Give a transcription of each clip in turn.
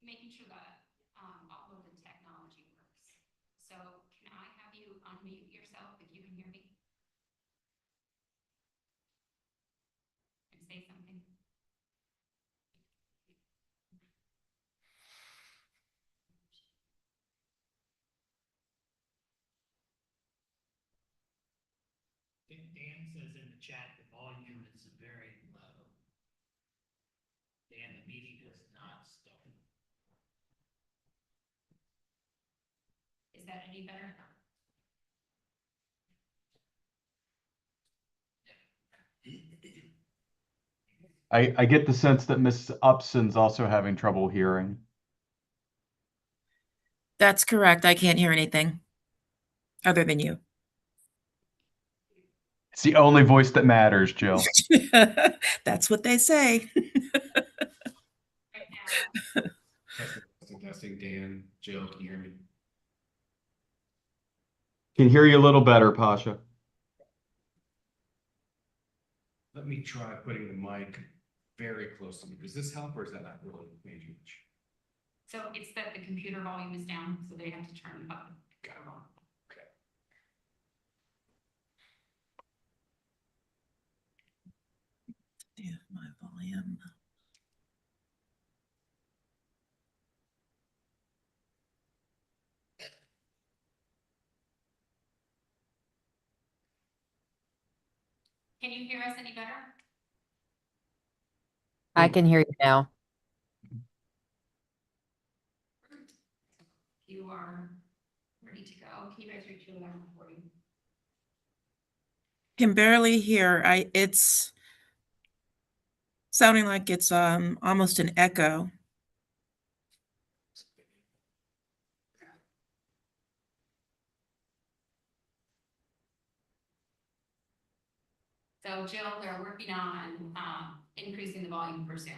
making sure that all of the technology works. So can I have you unmute yourself if you can hear me? And say something. Dan says in the chat the volume is very low. Dan, the meeting is not started. Is that any better? I get the sense that Miss Upson's also having trouble hearing. That's correct. I can't hear anything other than you. It's the only voice that matters, Jill. That's what they say. Right now. Testing. Dan, Jill, can you hear me? Can hear you a little better, Pasha. Let me try putting the mic very close to me. Does this help or is that not really major? So it's that the computer volume is down, so they have to turn it up. Got it on. Okay. Yeah, my volume. Can you hear us any better? I can hear you now. You are ready to go. Can you guys reach your level for you? Can barely hear. It's sounding like it's almost an echo. So Jill, they're working on increasing the volume for Zoom.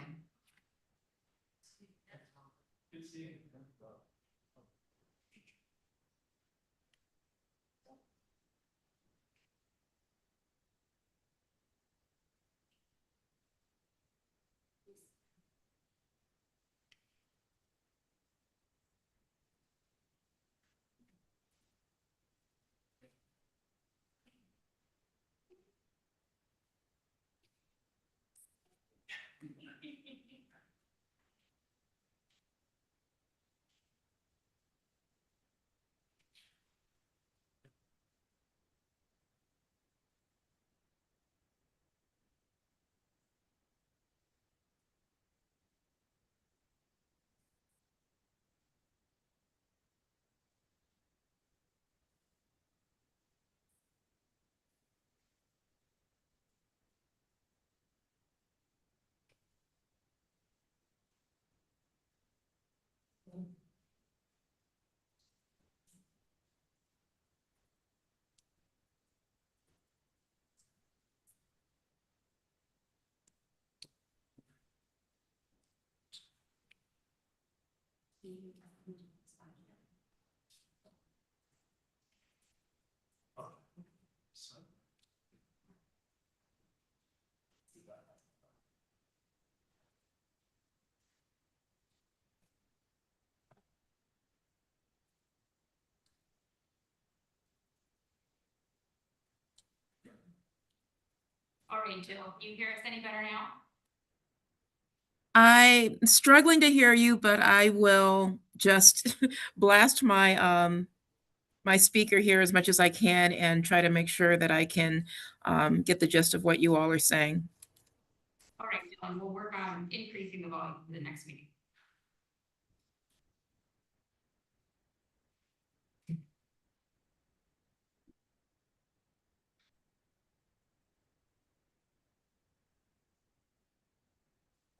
All right, Jill, you hear us any better now? I'm struggling to hear you, but I will just blast my my speaker here as much as I can and try to make sure that I can get the gist of what you all are saying. All right, Jill, and we'll work on increasing the volume for the next meeting.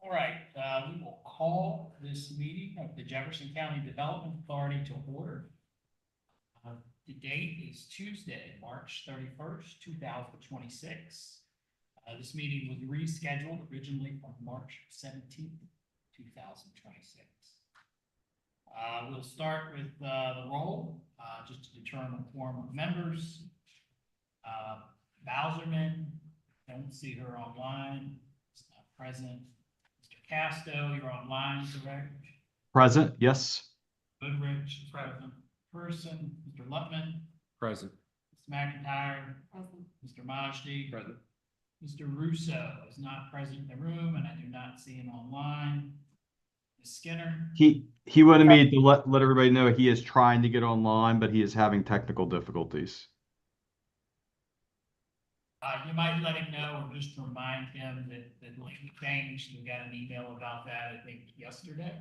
All right, we will call this meeting of the Jefferson County Development Authority to order. The date is Tuesday, March 31st, 2026. This meeting was rescheduled originally from March 17th, 2026. We'll start with the roll, just to determine the quorum of members. Bowserman, don't see her online, is not present. Mr. Casto, you're online, correct? Present, yes. Goodrich is present. Person, Mr. Lutman, Present. Ms. McIntyre, Present. Mr. Majdi. Present. Mr. Russo is not present in the room, and I do not see him online. Ms. Skinner, He wanted me to let everybody know he is trying to get online, but he is having technical difficulties. you might let him know, or just remind him that the link changed. We got an email about that, I think, yesterday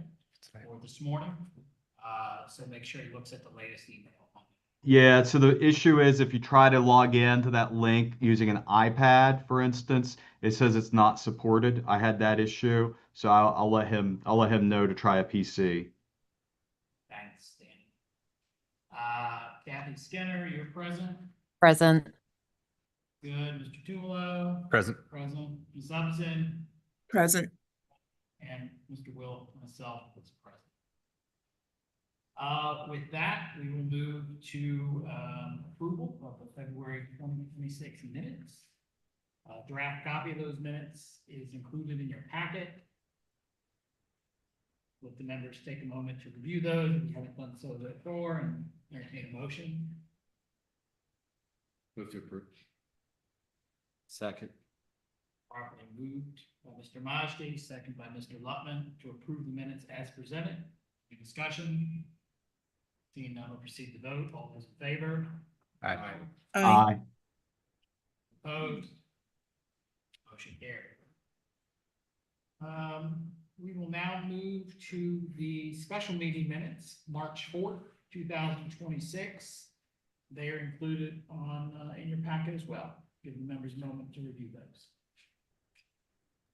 or this morning. So make sure he looks at the latest email. Yeah, so the issue is if you try to log in to that link using an iPad, for instance, it says it's not supported. I had that issue, so I'll let him know to try a PC. Thanks, Danny. Kathy Skinner, you're present. Present. Good. Mr. Tumalo, Present. present. Ms. Upson, Present. and Mr. Will, myself, was present. With that, we will move to approval of the February 2026 minutes. A draft copy of those minutes is included in your packet. Let the members take a moment to review those, if you haven't done so before, and entertain a motion. Move to approve. Second. Properly moved by Mr. Majdi, second by Mr. Lutman, to approve the minutes as presented. Any discussion? Seeing none, we'll proceed to vote. All those in favor? Aye. Aye. Opposed? Motion carried. We will now move to the special meeting minutes, March 4th, 2026. They are included on, in your packet as well. Give the members a moment to review those.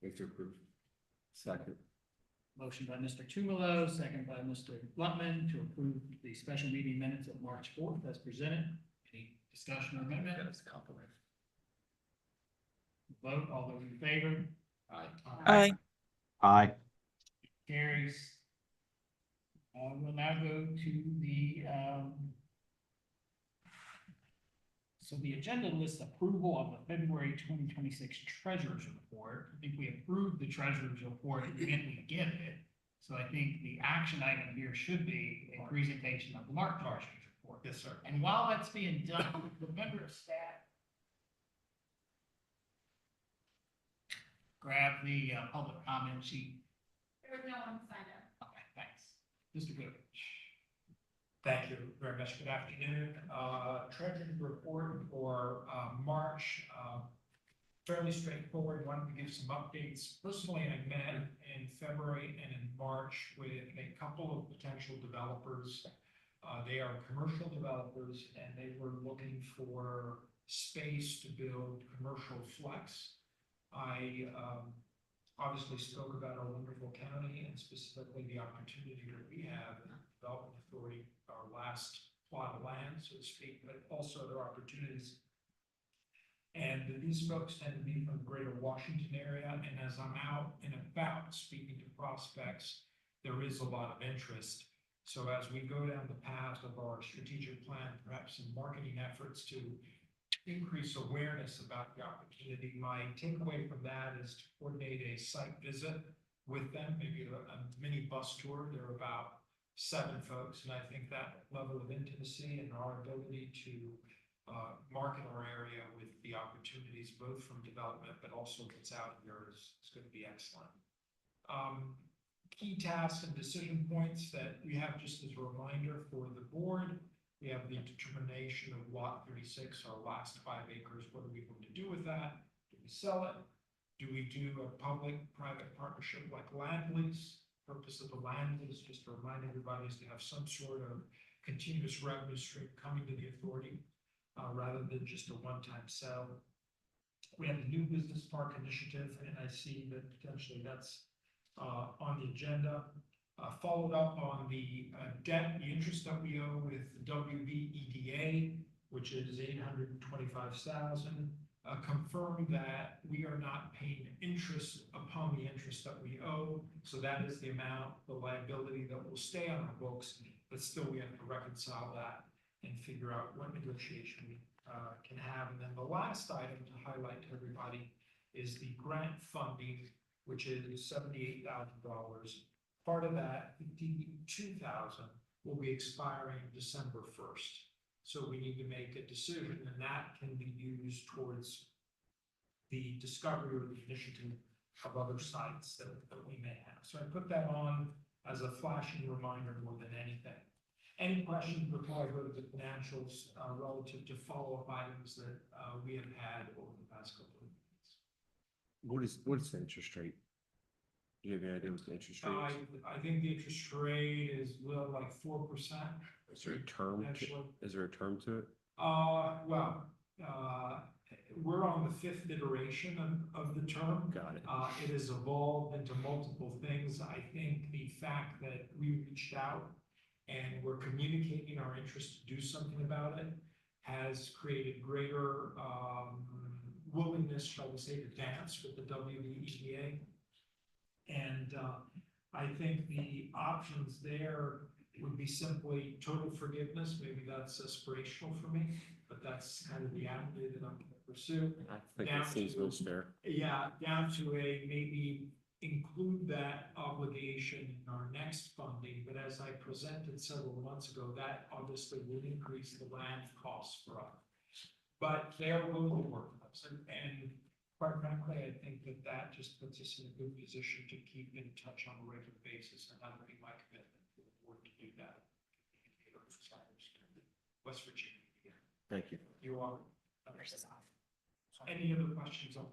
Move to approve. Second. Motion by Mr. Tumalo, second by Mr. Lutman to approve the special meeting minutes of March 4th as presented. Any discussion or amendment? That's a compliment. Vote, all those in favor? Aye. Aye. Aye. Carries. We'll now go to the, so the agenda lists approval of the February 2026 treasurer's report. I think we approved the treasurer's report, and then we get it. So I think the action item here should be a presentation of the March treasurer's report. Yes, sir. And while that's being done, the member of staff grab the public comment sheet. There was no one signed up. Okay, thanks. Mr. Goodrich. Thank you very much. Good afternoon. Treasurer's report for March, fairly straightforward. Wanted to give some updates. Personally, I met in February and in March with a couple of potential developers. They are commercial developers and they were looking for space to build commercial flex. I obviously spoke about our wonderful county and specifically the opportunity that we have in the Development Authority, our last plot of land, so to speak, but also there are opportunities. And these folks tend to be from the greater Washington area, and as I'm out and about speaking to prospects, there is a lot of interest. So as we go down the path of our strategic plan, perhaps some marketing efforts to increase awareness about the opportunity, my takeaway from that is to coordinate a site visit with them, maybe a mini bus tour. There are about 7 folks, and I think that level of intimacy and our ability to market our area with the opportunities, both from development, but also what's out here is going to be excellent. Key tasks and decision points that we have just as a reminder for the board. We have the determination of lot 36, our last 5 acres. What are we going to do with that? Do we sell it? Do we do a public-private partnership like land lease? Purpose of the land lease, just to remind everybody, is to have some sort of continuous revenue stream coming to the authority rather than just a one-time sale. We have the new business park initiative, and I see that potentially that's on the agenda. Followed up on the debt, the interest that we owe with WBEDA, which is $825,000. Confirm that we are not paying interest upon the interest that we owe. So that is the amount, the liability that will stay on our books, but still we have to reconcile that and figure out what negotiation we can have. And then the last item to highlight to everybody is the grant funding, which is $78,000. part of that 52,000 will be expiring December 1st. So we need to make a decision, and that can be used towards the discovery or the initiative of other sites that we may have. So I put that on as a flashing reminder more than anything. Any questions before I go to the financials relative to follow-up items that we have had over the past couple of meetings? What is the interest rate? Do you have any idea what the interest rate I think the interest rate is like 4%. is? Is there a term? Actually. Is there a term to it? Well, we're on the 5th iteration of the term. Got it. It has evolved into multiple things. I think the fact that we reached out and we're communicating our interest to do something about it has created greater willingness, shall we say, to dance with the WBEA. And I think the options there would be simply total forgiveness. Maybe that's aspirational for me, but that's kind of the avenue that I'm going to pursue. I think Down that seems to- most fair. Yeah, down to a maybe include that obligation in our next funding, but as I presented several months ago, that obviously will increase the land costs for us. But they are willing to work with us, and quite frankly, I think that just puts us in a good position to keep in touch on a regular basis, and that would be my commitment to the board to do that. West Virginia. Thank you. You are. Any other questions on?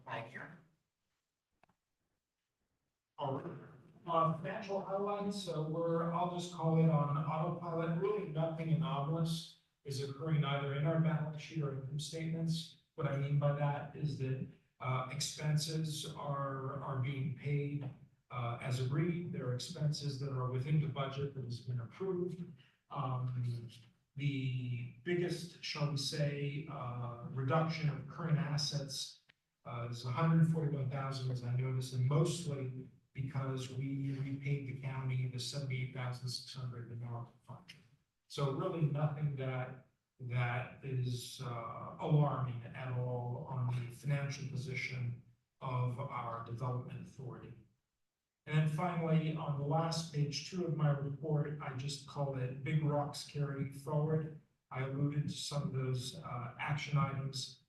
All right. Financial highlights, so I'll just call it on autopilot. Really nothing anomalous is occurring either in our balance sheet or income statements. What I mean by that is that expenses are being paid as agreed. There are expenses that are within the budget that has been approved. The biggest, shall we say, reduction of current assets is 141,000, as I noticed, and mostly because we repaid the county the 78,600 in our fund. So really nothing that is alarming at all on the financial position of our development authority. And then finally, on the last page 2 of my report, I just called it big rocks carried forward. I alluded to some of those action items,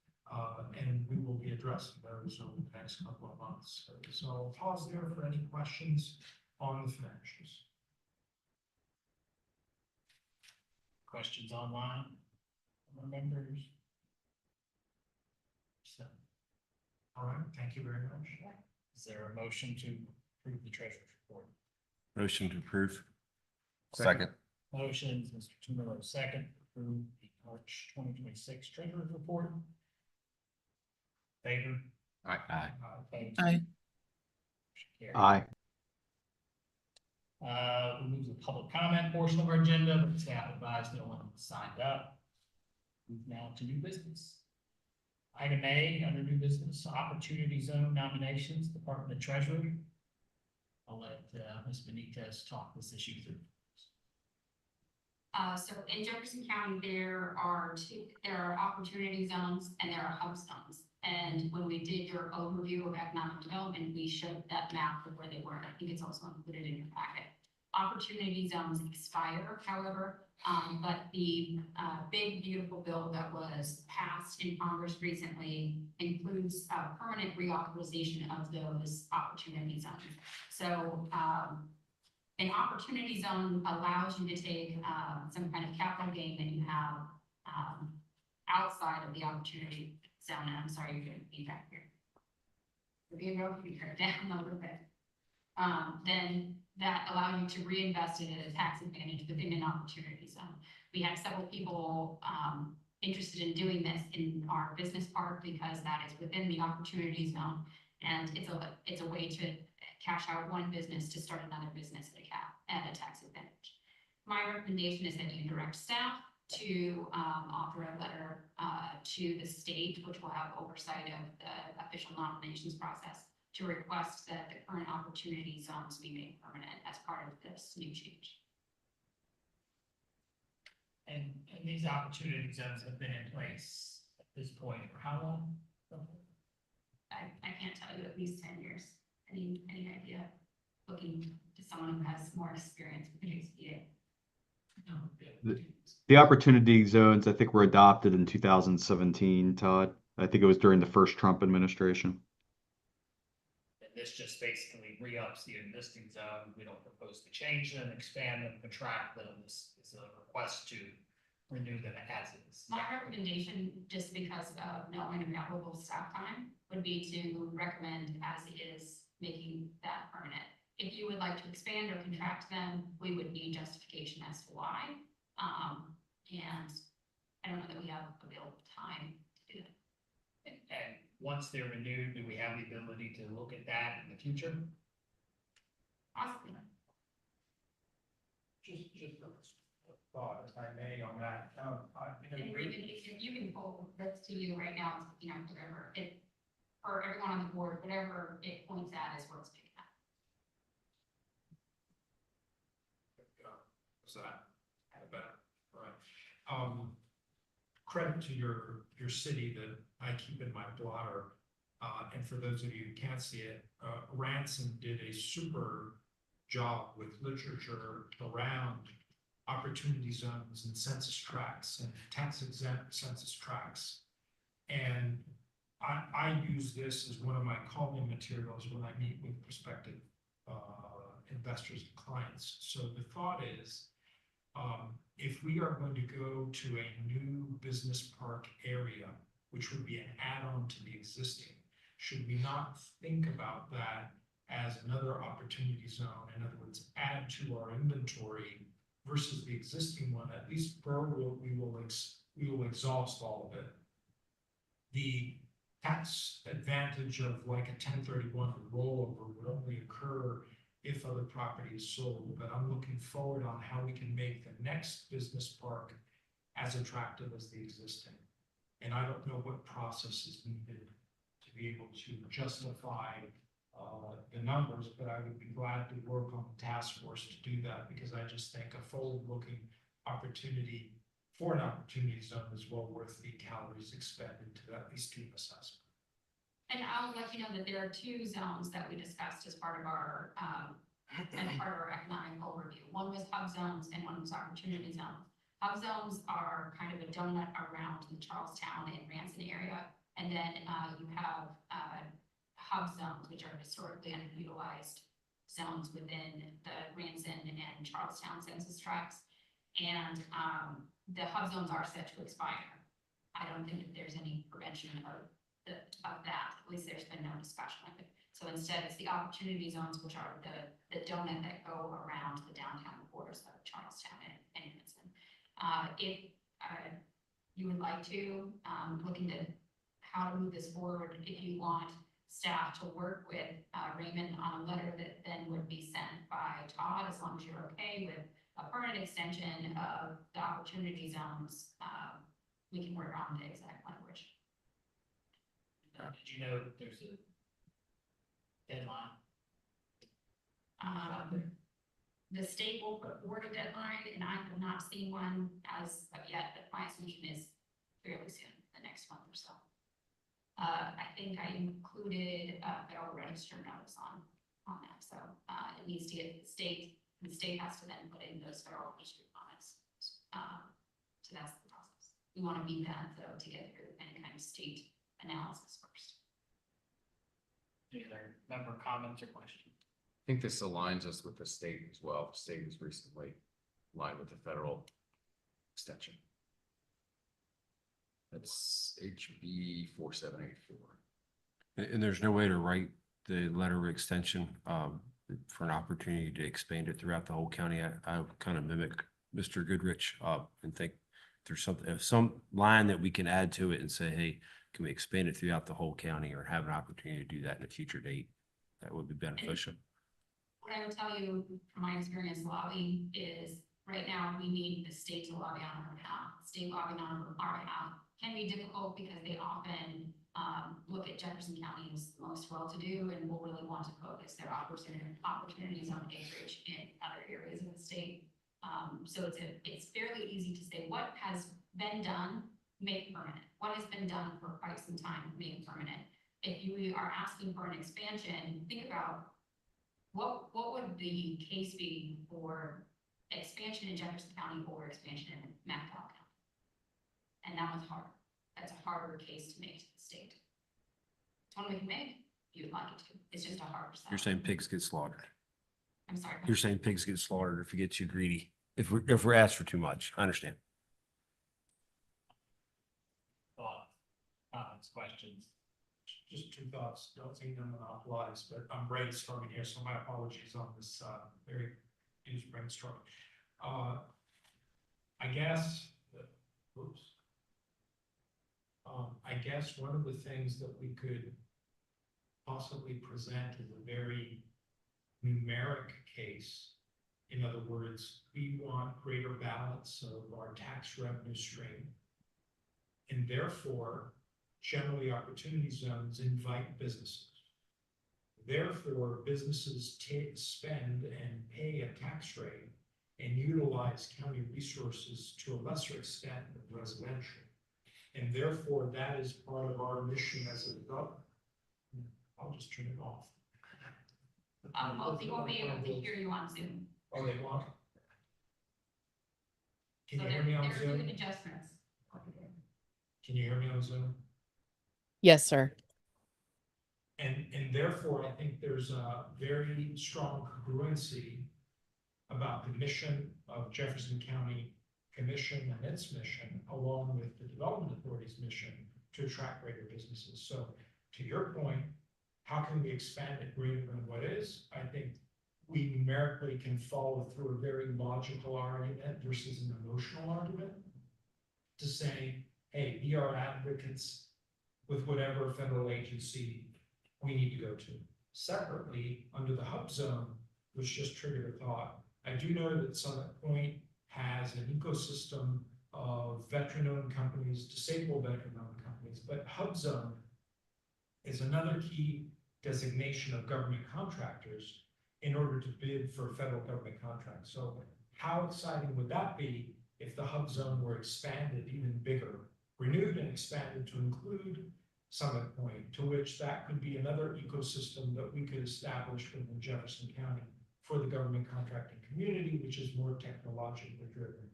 and we will be addressing those over the next couple of months. So I'll pause there for any questions on the financials. Questions online from our members? So, All right, thank you very much. is there a motion to approve the treasurer's report? Motion to approve. Second. Motions, Mr. Tumillo, second, approve the March 2026 treasurer's report. Favor? Aye. Opposed? Aye. Motion carried. Aye. We move to the public comment portion of our agenda, but staff advised no one signed up. Move now to new business. Item A, under new business, opportunity zone nominations, Department of Treasury. I'll let Ms. Benitez talk this issue through. So in Jefferson County, there are opportunity zones and there are hub zones. And when we did your overview of economic development, we showed that map of where they were. I think it's also included in your packet. Opportunity zones expire, however, but the big, beautiful bill that was passed in Congress recently includes permanent reauthorization of those opportunity zones. So an opportunity zone allows you to take some kind of capital gain that you have outside of the opportunity zone. And I'm sorry, you're getting feedback here. We're being real, you turn it down a little bit. Then that allows you to reinvest it at a tax advantage within an opportunity zone. We have several people interested in doing this in our business park because that is within the opportunity zone. And it's a way to cash out one business to start another business at a tax advantage. My recommendation is that you direct staff to offer a letter to the state, which will have oversight of the official nominations process, to request that the current opportunity zones be made permanent as part of this new change. And these opportunity zones have been in place at this point for how long? I can't tell you, at least 10 years. Any idea? looking to someone who has more experience with the JCDA. The opportunity zones, I think, were adopted in 2017, Todd. I think it was during the first Trump administration. And this just basically re-ups the existing zone. We don't propose to change them, expand them, contract them. This is a request to renew them as is. My recommendation, just because of knowing available staff time, would be to recommend as is, making that permanent. If you would like to expand or contract them, we would need justification as to why. And I don't know that we have available time to do that. And once they're renewed, do we have the ability to look at that in the future? Possibly. Just a thought, if I may, on that. And even if you can pull this to you right now, you know, whatever it, for everyone on the board, whatever it points at is what's picking up. So I bet, right. Credit to your city that I keep in my blotter. And for those of you who can't see it, Ransom did a super job with literature around opportunity zones and census tracts and tax exempt census tracts. And I use this as one of my calling materials when I meet with prospective investors and clients. So the thought is, if we are going to go to a new business park area, which would be an add-on to the existing, should we not think about that as another opportunity zone? In other words, add to our inventory versus the existing one. At least we will exhaust all of it. The tax advantage of like a 1031 rollover would only occur if other property is sold, but I'm looking forward on how we can make the next business park as attractive as the existing. And I don't know what process is needed to be able to justify the numbers, but I would be glad to work on the task force to do that, because I just think a forward-looking opportunity for an opportunity zone is well worth the calories expended to at least do an assessment. And I'll let you know that there are two zones that we discussed as part of our economic overview. One was hub zones and one was opportunity zones. Hub zones are kind of a donut around the Charlestown and Ransom area. And then you have hub zones, which are historically underutilized zones within the Ransom and Charlestown census tracts. And the hub zones are set to expire. I don't think that there's any prevention of that. At least there's been no discussion of it. So instead, it's the opportunity zones, which are the donut that go around the downtown borders of Charlestown and Ransom. If you would like to look into how to move this forward, if you want staff to work with Raymond on a letter that then would be sent by Todd, as long as you're okay with a permanent extension of the opportunity zones, we can work on the exact language. Did you know that there's a deadline? The state will put forward a deadline, and I have not seen one as of yet, but my assumption is fairly soon, the next month or so. I think I included a federal register notice on that, so it needs to get to the state, and the state has to then put in those federal register comments. So that's the process. We want to beat that though to get through any kind of state analysis first. Any other member comments or questions? I think this aligns us with the state as well. The state is recently aligned with the federal extension. That's HB 4784. And there's no way to write the letter of extension for an opportunity to expand it throughout the whole county. I kind of mimic Mr. Goodrich and think there's some line that we can add to it and say, hey, can we expand it throughout the whole county, or have an opportunity to do that in a future date? That would be beneficial. What I would tell you from my experience lobbying is right now we need the state to lobby on our behalf. State lobbying on our behalf can be difficult because they often look at Jefferson County as the most well-to-do and will really want to focus their opportunities on acreage in other areas of the state. So it's fairly easy to say what has been done, make it permanent. What has been done for quite some time, make it permanent. If you are asking for an expansion, think about what would the case be for expansion in Jefferson County or expansion in Manitowoc County? And that was hard. That's a harder case to make to the state. It's one we can make, if you would like it to. It's just a harder sell. You're saying pigs get slaughtered. I'm sorry. You're saying pigs get slaughtered if it gets you greedy. If we're asked for too much, I understand. Thoughts, comments, questions? Just two thoughts, don't think them monopolize, but I'm brainstorming here, so my apologies on this, very news brainstorm. I guess, oops. I guess one of the things that we could possibly present is a very numeric case. In other words, we want greater balance of our tax revenue stream. And therefore, generally opportunity zones invite businesses. Therefore, businesses spend and pay a tax rate and utilize county resources to a lesser extent than residential. And therefore, that is part of our mission as a developer. I'll just turn it off. Well, they won't be able to hear you on Zoom. Oh, they want? Can So you hear me on they're Zoom? doing adjustments. Can you hear me on Zoom? Yes, sir. And therefore, I think there's a very strong congruency about the mission of Jefferson County Commission and its mission, along with the Development Authority's mission to attract greater businesses. So to your point, how can we expand it greater than what is? I think we numerically can follow through a very logical argument versus an emotional argument to say, hey, we are advocates with whatever federal agency we need to go to. Separately, under the hub zone, which just triggered a thought, I do know that Summit Point has an ecosystem of veteran-owned companies, disabled veteran-owned companies, but hub zone is another key designation of government contractors in order to bid for federal government contracts. So how exciting would that be if the hub zone were expanded even bigger, renewed and expanded to include Summit Point, to which that could be another ecosystem that we could establish within Jefferson County for the government contracting community, which is more technologically driven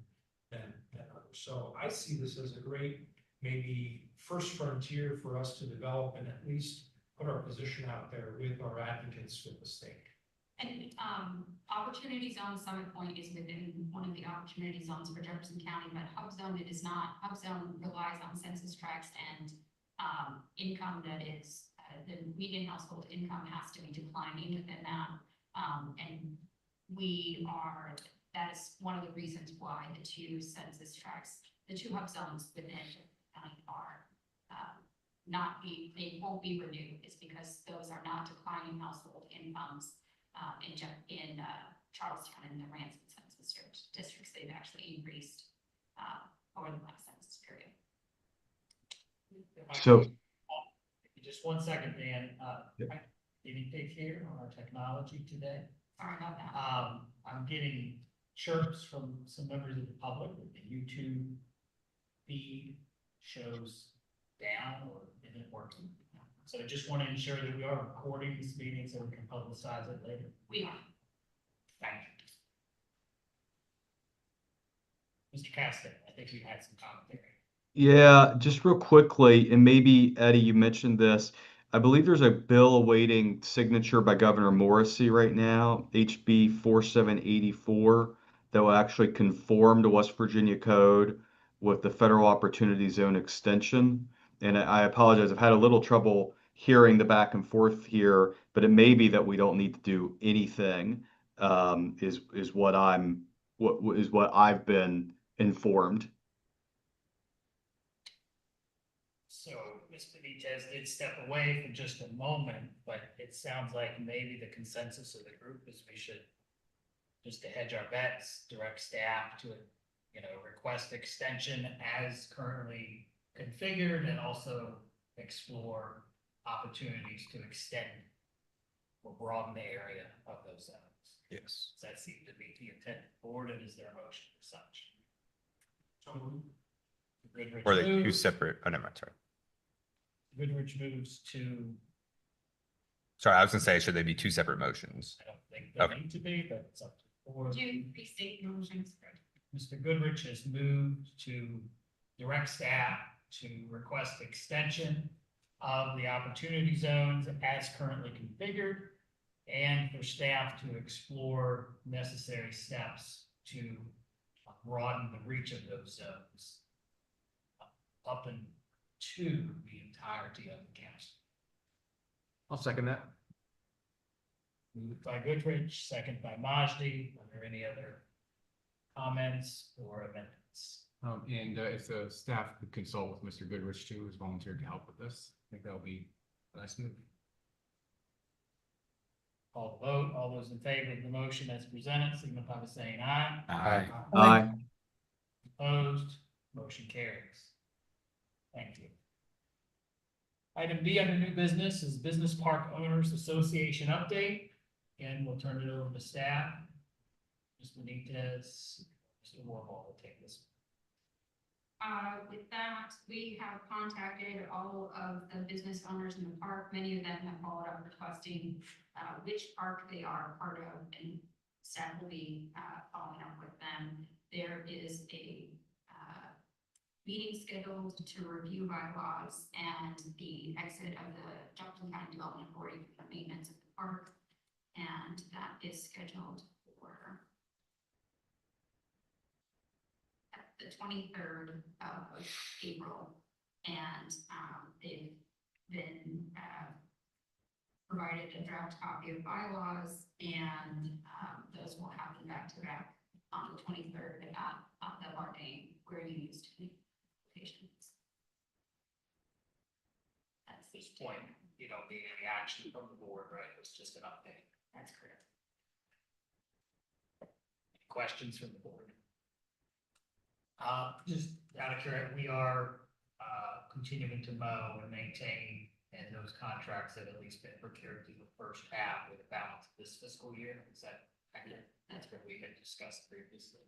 than others. So I see this as a great, maybe first frontier for us to develop and at least put our position out there with our advocates with the state. And opportunity zone Summit Point is within one of the opportunity zones for Jefferson County, but hub zone, it is not. Hub zone relies on census tracts and income that is, the median household income has to be declining within that. And that is one of the reasons why the two census tracts, the two hub zones within county are they won't be renewed, is because those are not declining household incomes in Charlestown and the Ransom census districts. They've actually increased over the last census period. So, Just 1 second, Dan. Yep. Guinea pig here on our technology today. Sorry about that. I'm getting chirps from some members of the public that the YouTube feed shows down or isn't working. So I just want to ensure that we are recording this meeting so we can publicize it later. We are. Thank you. Mr. Caston, I think you had some commentary. yeah, just real quickly, and maybe Eddie, you mentioned this. I believe there's a bill awaiting signature by Governor Morrissey right now, HB 4784, that will actually conform to West Virginia code with the Federal Opportunity Zone extension. And I apologize, I've had a little trouble hearing the back and forth here, but it may be that we don't need to do anything, is what I've been informed. So Ms. Benitez did step away for just a moment, but it sounds like maybe the consensus of the group is we should, just to hedge our bets, direct staff to, request extension as currently configured and also explore opportunities to extend or broaden the area of those zones. Yes. Does that seem to be the intent of the board, and is there a motion for such? Goodrich Or like two moves. separate, oh, never mind, sorry. Goodrich moves to Sorry, I was gonna say, should they be two separate motions? I don't think they Okay. need to be, but it's up to the board. Do restate motions. Mr. Goodrich has moved to direct staff to request extension of the opportunity zones as currently configured, and for staff to explore necessary steps to broaden the reach of those zones up into the entirety of the county. I'll second that. Moved by Goodrich, second by Majdi. Are there any other comments or amendments? And if the staff could consult with Mr. Goodrich too, who's volunteered to help with this, I think that'll be a nice move. Call the vote. All those in favor of the motion as presented, signify by saying aye. Aye. Aye. Opposed, motion carries. Thank you. Item B under new business is Business Park Owners Association update. Again, we'll turn it over to staff. Ms. Benitez, Mr. Warhol will take this. With that, we have contacted all of the business owners in the park. Many of them have followed up requesting which park they are part of, and staff will be following up with them. There is a meeting scheduled to review bylaws and the exit of the Jefferson County Development Authority for the maintenance of the park. And that is scheduled for the 23rd of April. And they've been provided a draft copy of bylaws, and those will happen back to back on the 23rd at the bar day where you used to be patients. That's At this point, you don't need any action from the board, right? It's just an update. That's correct. Any questions from the board? Just out of curiosity, we are continuing to mow and maintain, and those contracts have at least been procured through the first half with the balance of this fiscal year. Is that accurate? That's what we had discussed previously.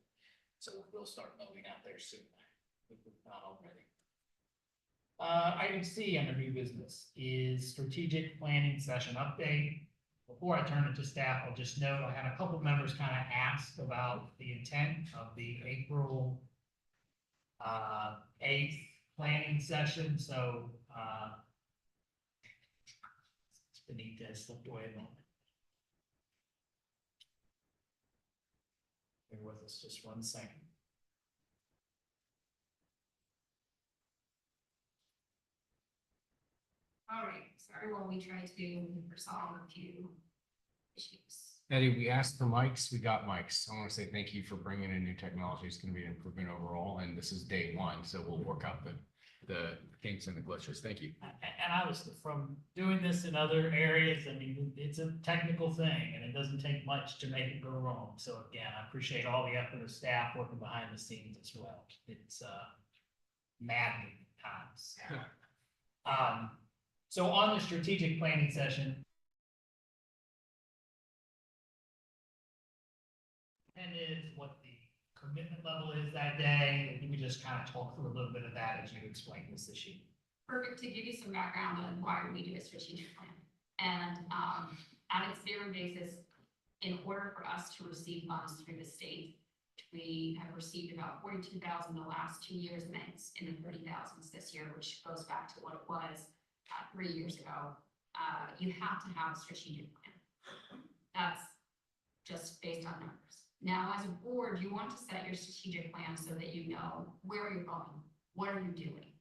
So we'll start mowing out there soon, if we're not already. Item C under new business is strategic planning session update. Before I turn it to staff, I'll just note, I had a couple members kind of ask about the intent of the April 8th planning session, so Benitez slipped away a moment. Bear with us just 1 second. All right, sorry while we try to resolve a few issues. Eddie, we asked for mics, we got mics. I want to say thank you for bringing in new technology. It's going to be an improvement overall, and this is day one, so we'll work out the kinks and the glitches. Thank you. And I was, from doing this in other areas, I mean, it's a technical thing and it doesn't take much to make it go wrong. So again, I appreciate all the effort of staff working behind the scenes as well. It's maddening times. So on the strategic planning session, and is what the commitment level is that day. If you could just kind of talk through a little bit of that as you explain this issue. Perfect, to give you some background on why we do a strategic plan. And at its very basis, in order for us to receive funds through the state, we have received about 42,000 the last 2 years, and it's in the 30,000s this year, which goes back to what it was 3 years ago. You have to have a strategic plan. That's just based on numbers. Now, as a board, you want to set your strategic plan so that you know where you're going, what are you doing?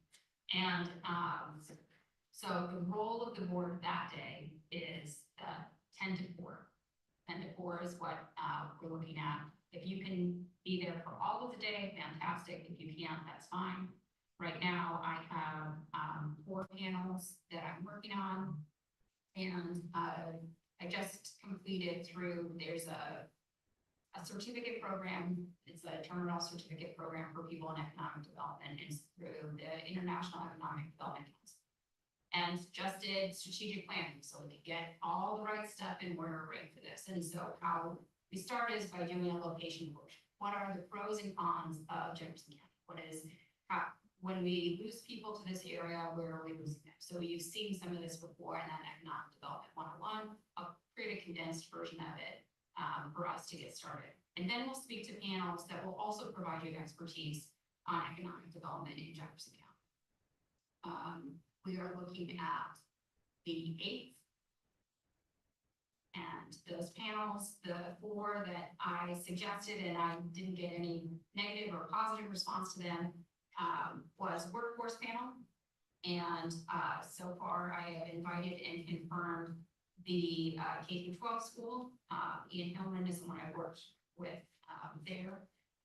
And so the role of the board that day is 10 to 4. 10 to 4 is what we're looking at. If you can be there for all of the day, fantastic. If you can't, that's fine. Right now, I have 4 panels that I'm working on. And I just completed there's a certificate program. It's a terminal certificate program for people in economic development. It's through the International Economic Development Council. And just did strategic planning, so we could get all the right stuff in order right for this. And so how we start is by doing a location quotient. What are the pros and cons of Jefferson County? when we lose people to this area, where are we losing them? So you've seen some of this before in that economic development 101. I'll create a condensed version of it for us to get started. And then we'll speak to panels that will also provide you expertise on economic development in Jefferson County. We are looking at the 8th. And those panels, the 4 that I suggested, and I didn't get any negative or positive response to them, was workforce panel. And so far I have invited and confirmed the K-12 school. Ian Hillman is the one I worked with there.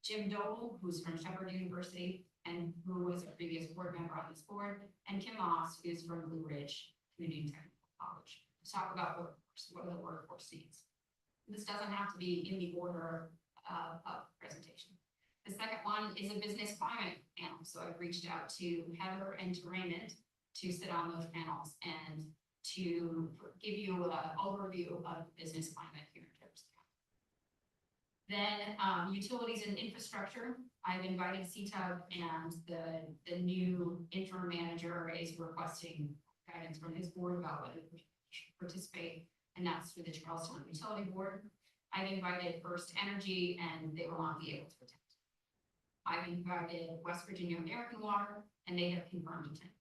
Jim Dole, who's from Shepherd University and who was a previous board member on this board, and Kim Moss, who's from Blue Ridge Community Technical College, to talk about what are the workforce needs. This doesn't have to be in the order of presentation. The second one is a business climate panel. So I've reached out to Heather and to Raymond to sit on those panels and to give you an overview of business climate here in Jefferson County. Then utilities and infrastructure. I've invited CTUB, and the new interim manager is requesting guidance from his board about whether we should participate, and that's through the Charleston Utility Board. I've invited First Energy, and they will not be able to attend. I've invited West Virginia American Water, and they have confirmed attendance.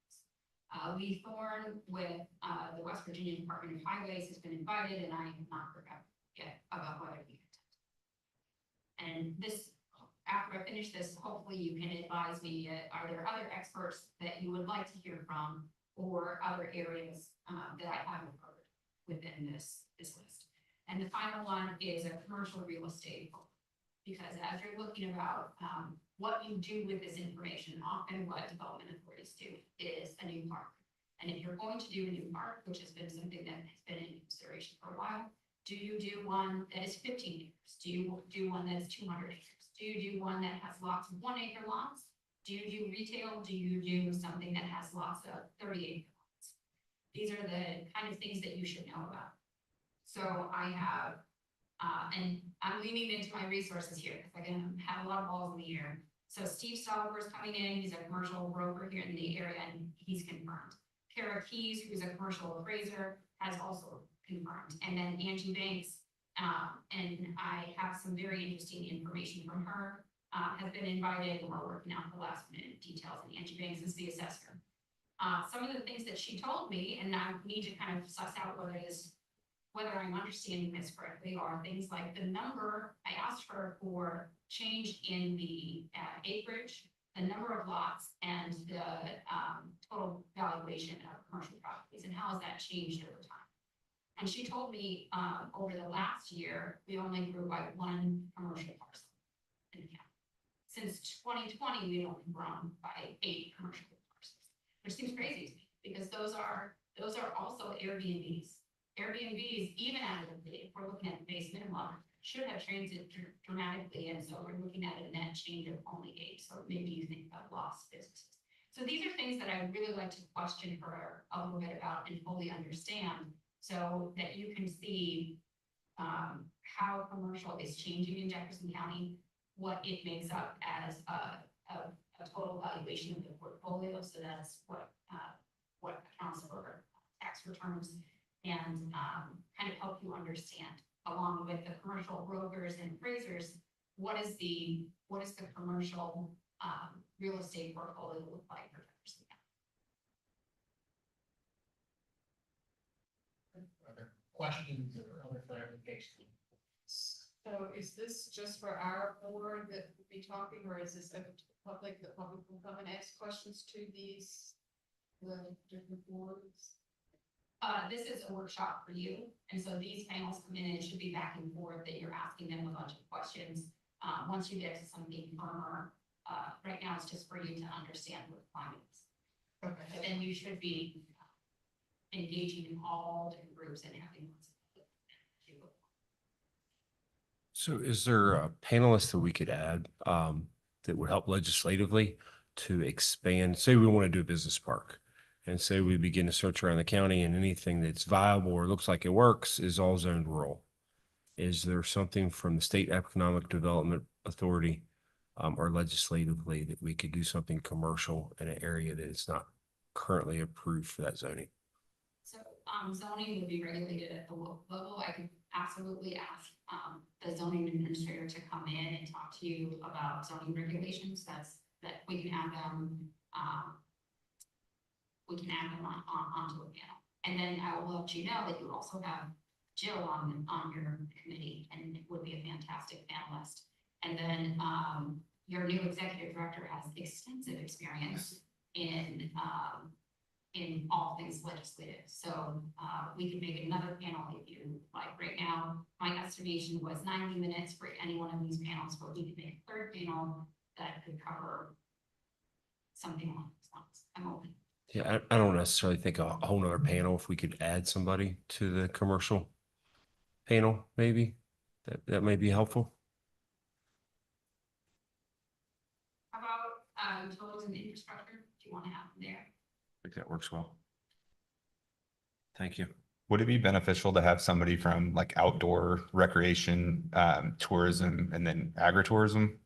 Lee Thorne with the West Virginia Department of Highways has been invited, and I have not heard yet about whether he can attend. And this, after I finish this, hopefully you can advise me, are there other experts that you would like to hear from, or other areas that I haven't covered within this list. And the final one is a commercial real estate. Because as you're looking about what you do with this information, often what development authorities do is a new park. And if you're going to do a new park, which has been something that has been in consideration for a while, do you do one that is 15 acres? Do you do one that is 200 acres? Do you do one that has lots of 1 acre lots? Do you do retail? Do you do something that has lots of 30 acre lots? These are the kind of things that you should know about. So I have, and I'm leaning into my resources here because I can have a lot of balls in the air. So Steve Stolliver is coming in. He's a commercial broker here in the area, and he's confirmed. Kara Keys, who's a commercial appraiser, has also confirmed. And then Angie Banks, and I have some very interesting information from her, has been invited, and we're working out the last minute details. And Angie Banks is the assessor. Some of the things that she told me, and I need to kind of suss out whether I'm understanding this correctly, are things like the number. I asked her for change in the acreage, the number of lots, and the total valuation of commercial properties, and how has that changed over time. And she told me over the last year, we only grew by 1 commercial parcel in the county. Since 2020, we've only grown by 8 commercial parcels, which seems crazy to me because those are also Airbnbs. Airbnbs, even if we're looking at the base minimum, should have changed dramatically. And so we're looking at a net change of only 8. So maybe you think of lost businesses. So these are things that I really like to question her a little bit about and fully understand so that you can see how commercial is changing in Jefferson County, what it makes up as a total valuation of the portfolio. So that's what accounts for tax returns. And kind of help you understand, along with the commercial brokers and appraisers, what is the commercial real estate portfolio look like for Jefferson County. Other questions or other clarifications? So is this just for our board that will be talking, or is this open to the public? The public will come and ask questions to the different boards? This is a workshop for you, and so these panels come in and it should be back and forth that you're asking them a bunch of questions. Once you get to something firmer, right now it's just for you to understand what the climate is. Okay. But then you should be engaging in all different groups and having. So is there a panelist that we could add that would help legislatively to expand? Say we want to do a business park, and say we begin to search around the county, and anything that's viable or looks like it works is all zoned rural. Is there something from the State Economic Development Authority or legislatively that we could do something commercial in an area that is not currently approved for that zoning. So, zoning would be regulated at the local level. I could absolutely ask, the zoning administrator to come in and talk to you about zoning regulations. That we can add them, onto a panel. And then I will let you know that you also have Jill on your committee, and it would be a fantastic panelist. And then, your new executive director has extensive experience in all things legislative. So, we can make another panel if you like. Right now, my estimation was 90 minutes for any one of these panels, but we could make a third panel that could cover something along those lines. I'm open. Yeah, I don't necessarily think a whole nother panel, if we could add somebody to the commercial panel, maybe, that may be helpful. How about, totals and infrastructure? Do you want to have them there? I think that works well. Thank you. Would it be beneficial to have somebody from like outdoor recreation, tourism, and then agritourism?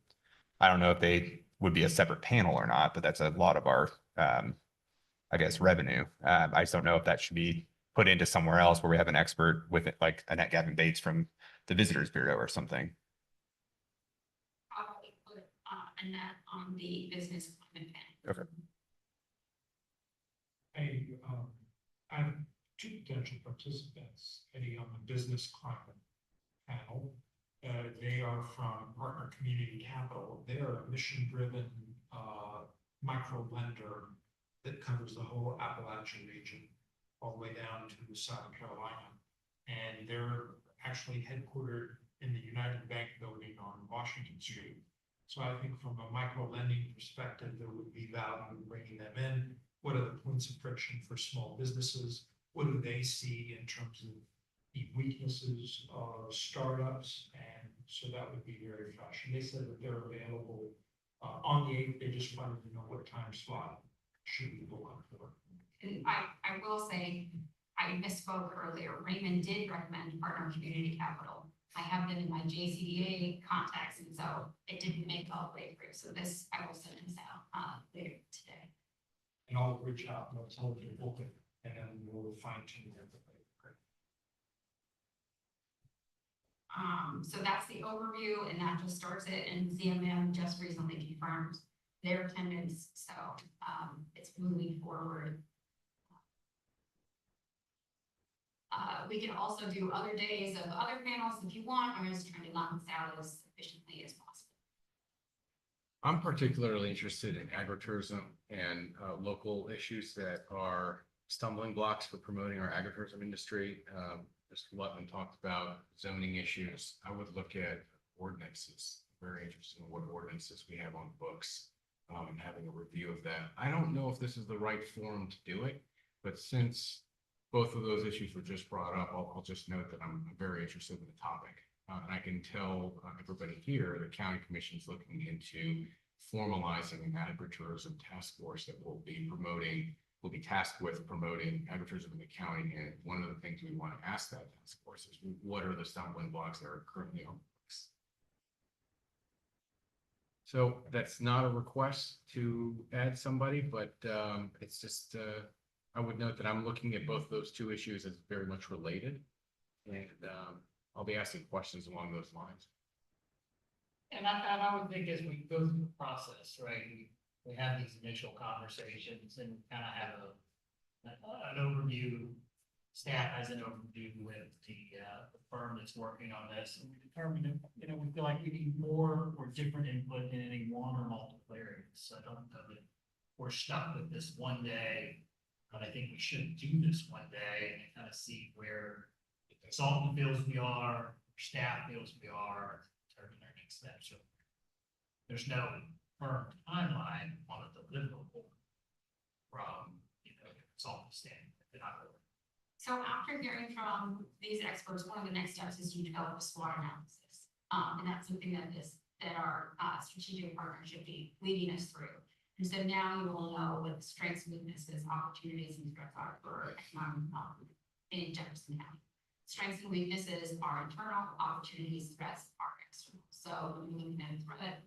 I don't know if they would be a separate panel or not, but that's a lot of our, I guess, revenue. I just don't know if that should be put into somewhere else where we have an expert with it, like Annette Gavin Bates from the Visitors Bureau or something. Probably put, Annette on the business climate panel. Okay. I have two potential participants, Eddie, on the business climate panel. They are from Partner Community Capital. They are a mission-driven micro lender that covers the whole Appalachian region, all the way down to South Carolina. And they're actually headquartered in the United Bank building on Washington Street. So I think from a micro lending perspective, there would be value in bringing them in. What are the points of friction for small businesses? What do they see in terms of the weaknesses of startups? And so that would be very fresh. And they said that they're available on the 8th. They just wanted to know what time slot should we book on for. And I will say, I misspoke earlier. Raymond did recommend Partner Community Capital. I have them in my JCDA contacts, and so it didn't make all the way through. So this, I will send this out later today. And I'll reach out and I'll tell them to book it, and then we'll fine tune everything. So that's the overview, and that just starts it, and ZMM just recently confirmed their attendance, so, it's moving forward. We can also do other days of other panels if you want. I'm just trying to knock this out as efficiently as possible. I'm particularly interested in agritourism and local issues that are stumbling blocks for promoting our agritourism industry. Mr. Lutman talked about zoning issues. I would look at ordinances. Very interested in what ordinances we have on books, and having a review of that. I don't know if this is the right forum to do it, but since both of those issues were just brought up, I'll just note that I'm very interested in the topic. And I can tell everybody here, the county commission is looking into formalizing an agritourism task force that will be tasked with promoting agritourism in the county. And one of the things we want to ask that task force is, what are the stumbling blocks that are currently on books? So that's not a request to add somebody, but it's just, I would note that I'm looking at both those two issues as very much related. And I'll be asking questions along those lines. And I would think as we go through the process, right, we have these initial conversations and kind of have an overview. Staff has an overview with the firm that's working on this, and we determine, we feel like we need more or different input in any one or multiple areas. So I don't know that we're stuck with this one day, but I think we should do this one day and kind of see where the consultant feels we are, staff feels we are, determine our next steps. So there's no firm timeline on a deliverable from, consultant standpoint. So after hearing from these experts, one of the next steps is to develop a SWOT analysis. And that's something that our strategic partner should be leading us through. And so now you will know what the strengths, weaknesses, opportunities, and threats are for economic development in Jefferson County. Strengths and weaknesses are internal, opportunities, threats are external. So when you're looking at a threat,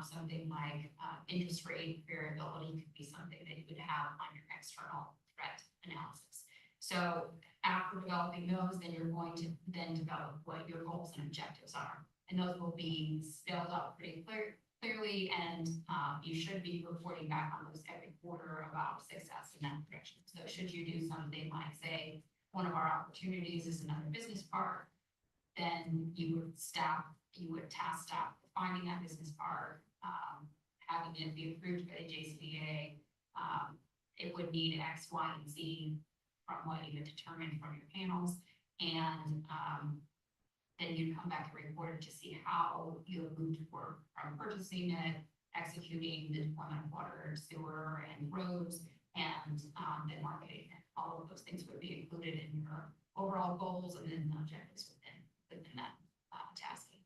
something like, interest rate variability could be something that you would have on your external threat analysis. So after developing those, then you're going to then develop what your goals and objectives are. And those will be spelled out pretty clearly, and you should be reporting back on those every quarter about success in that direction. So should you do something like, say, one of our opportunities is another business park, then you would task staff with finding that business park, having it be approved by the JCDA. It would need X, Y, and Z from what you had determined from your panels, and then you'd come back every quarter to see how you have moved forward from purchasing it, executing the deployment of water, sewer, and roads, and then marketing it. All of those things would be included in your overall goals and then the objectives within that tasking.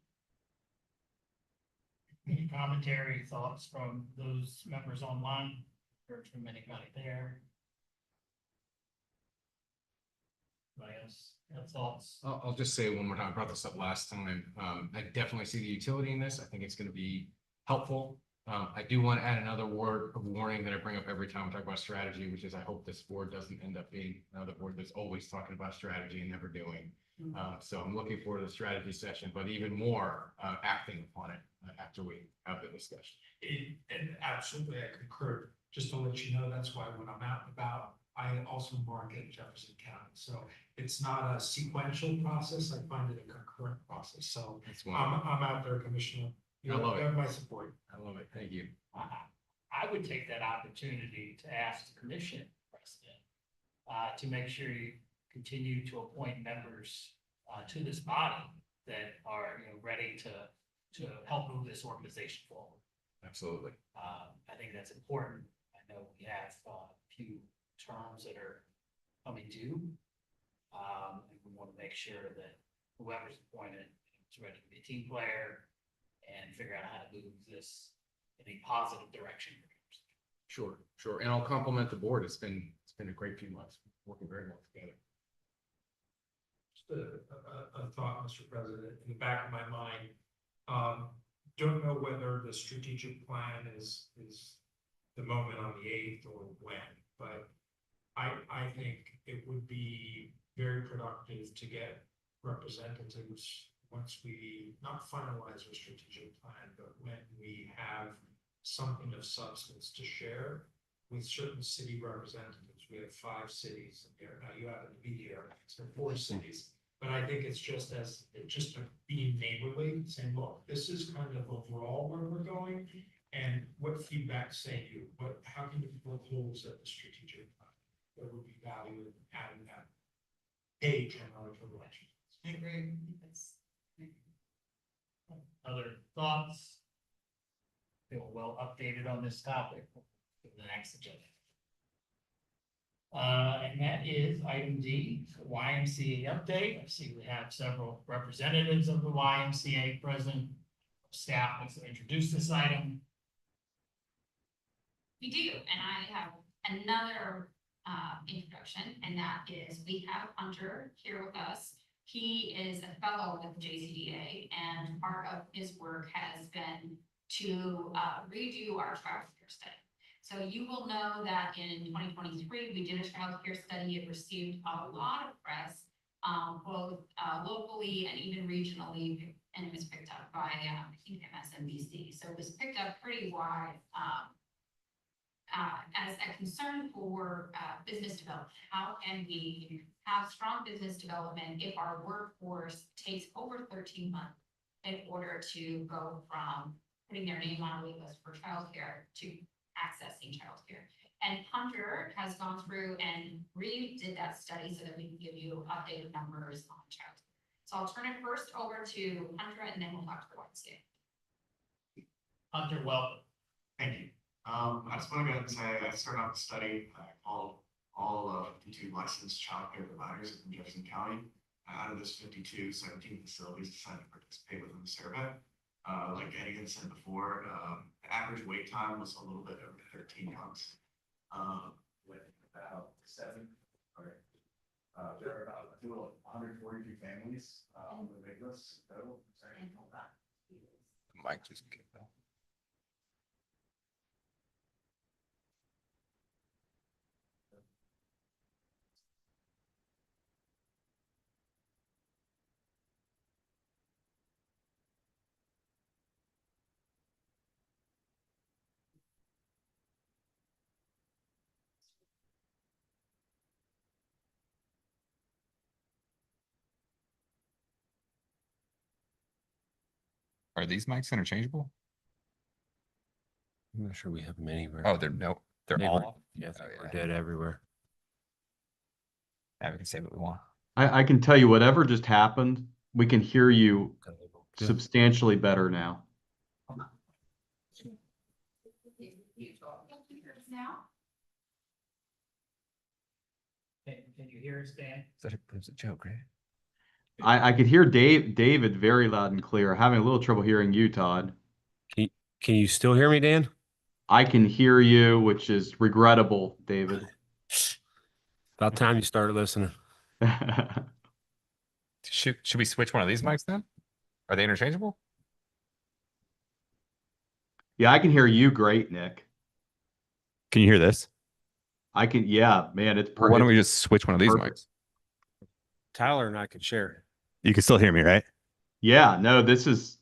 Any commentary, thoughts from those members online? Heard from anybody there? Anybody else have thoughts? I'll just say one more time, I brought this up last time. I definitely see the utility in this. I think it's gonna be helpful. I do want to add another word of warning that I bring up every time we talk about strategy, which is I hope this board doesn't end up being another board that's always talking about strategy and never doing. So I'm looking forward to the strategy session, but even more, acting upon it after we have the discussion. And absolutely, I concur. Just to let you know, that's why when I'm out and about, I also market Jefferson County. So it's not a sequential process. I find it a concurrent process. So That's one. I'm out there, Commissioner. You I love it. have my support. I love it. Thank you. I would take that opportunity to ask the commission president to make sure you continue to appoint members to this body that are, ready to help move this organization forward. Absolutely. I think that's important. I know we have a few terms that are coming due. And we want to make sure that whoever's appointed is ready to be a team player and figure out how to move this in a positive direction. Sure. And I'll compliment the board. It's been a great few months, working very well together. Just a thought, Mr. President, in the back of my mind. Don't know whether the strategic plan is the moment on the 8th or when, but I think it would be very productive to get representatives once we not finalize our strategic plan, but when we have something of substance to share with certain city representatives. We have 5 cities here. Now you happen to be here, so 4 cities. But I think it's just being neighborly, saying, look, this is kind of overall where we're going, and what feedback say you? How can you poke holes at the strategic plan? There would be value in adding that page on our relations. I agree. Other thoughts? Feel well updated on this topic for the next agenda. And that is item D, YMCA update. I see we have several representatives of the YMCA present. Staff wants to introduce this item. We do, and I have another introduction, and that is we have Hunter here with us. He is a fellow with JCDA, and part of his work has been to redo our child care study. So you will know that in 2023, we did a child care study. It received a lot of press, both locally and even regionally, and it was picked up by, I think, MSNBC. So it was picked up pretty wide as a concern for business development. How can we have strong business development if our workforce takes over 13 months in order to go from putting their name on a wait list for childcare to accessing childcare? And Hunter has gone through and redid that study so that we can give you updated numbers on childcare. So I'll turn it first over to Hunter, and then we'll talk to the YMCA. Hunter, welcome. Thank you. I just want to go ahead and say I started out the study. I called all 52 licensed child care providers in Jefferson County. Out of those 52, 17 facilities decided to participate within the survey. Like Eddie had said before, the average wait time was a little bit over 13 months. With about 7, or there are about a total of 142 families on the wait list total. Mike just kicked off. Are these mics interchangeable? I'm not sure we have them anywhere. Oh, they're They were- all. Yeah, I Oh, think we're yeah. dead everywhere. Yeah, we can say what we want. I can tell you whatever just happened, we can hear you Good. substantially better now. Now? Can you hear us, Dan? That was a joke, right? I could hear David very loud and clear. Having a little trouble hearing you, Todd. Can you still hear me, Dan? I can hear you, which is regrettable, David. About time you started listening. Should we switch one of these mics then? Are they interchangeable? Yeah, I can hear you great, Nick. Can you hear this? Yeah, man, it's Why don't we it's just switch one of these perfect. mics? Tyler and I could share. You can still hear me, right? Yeah, no, this is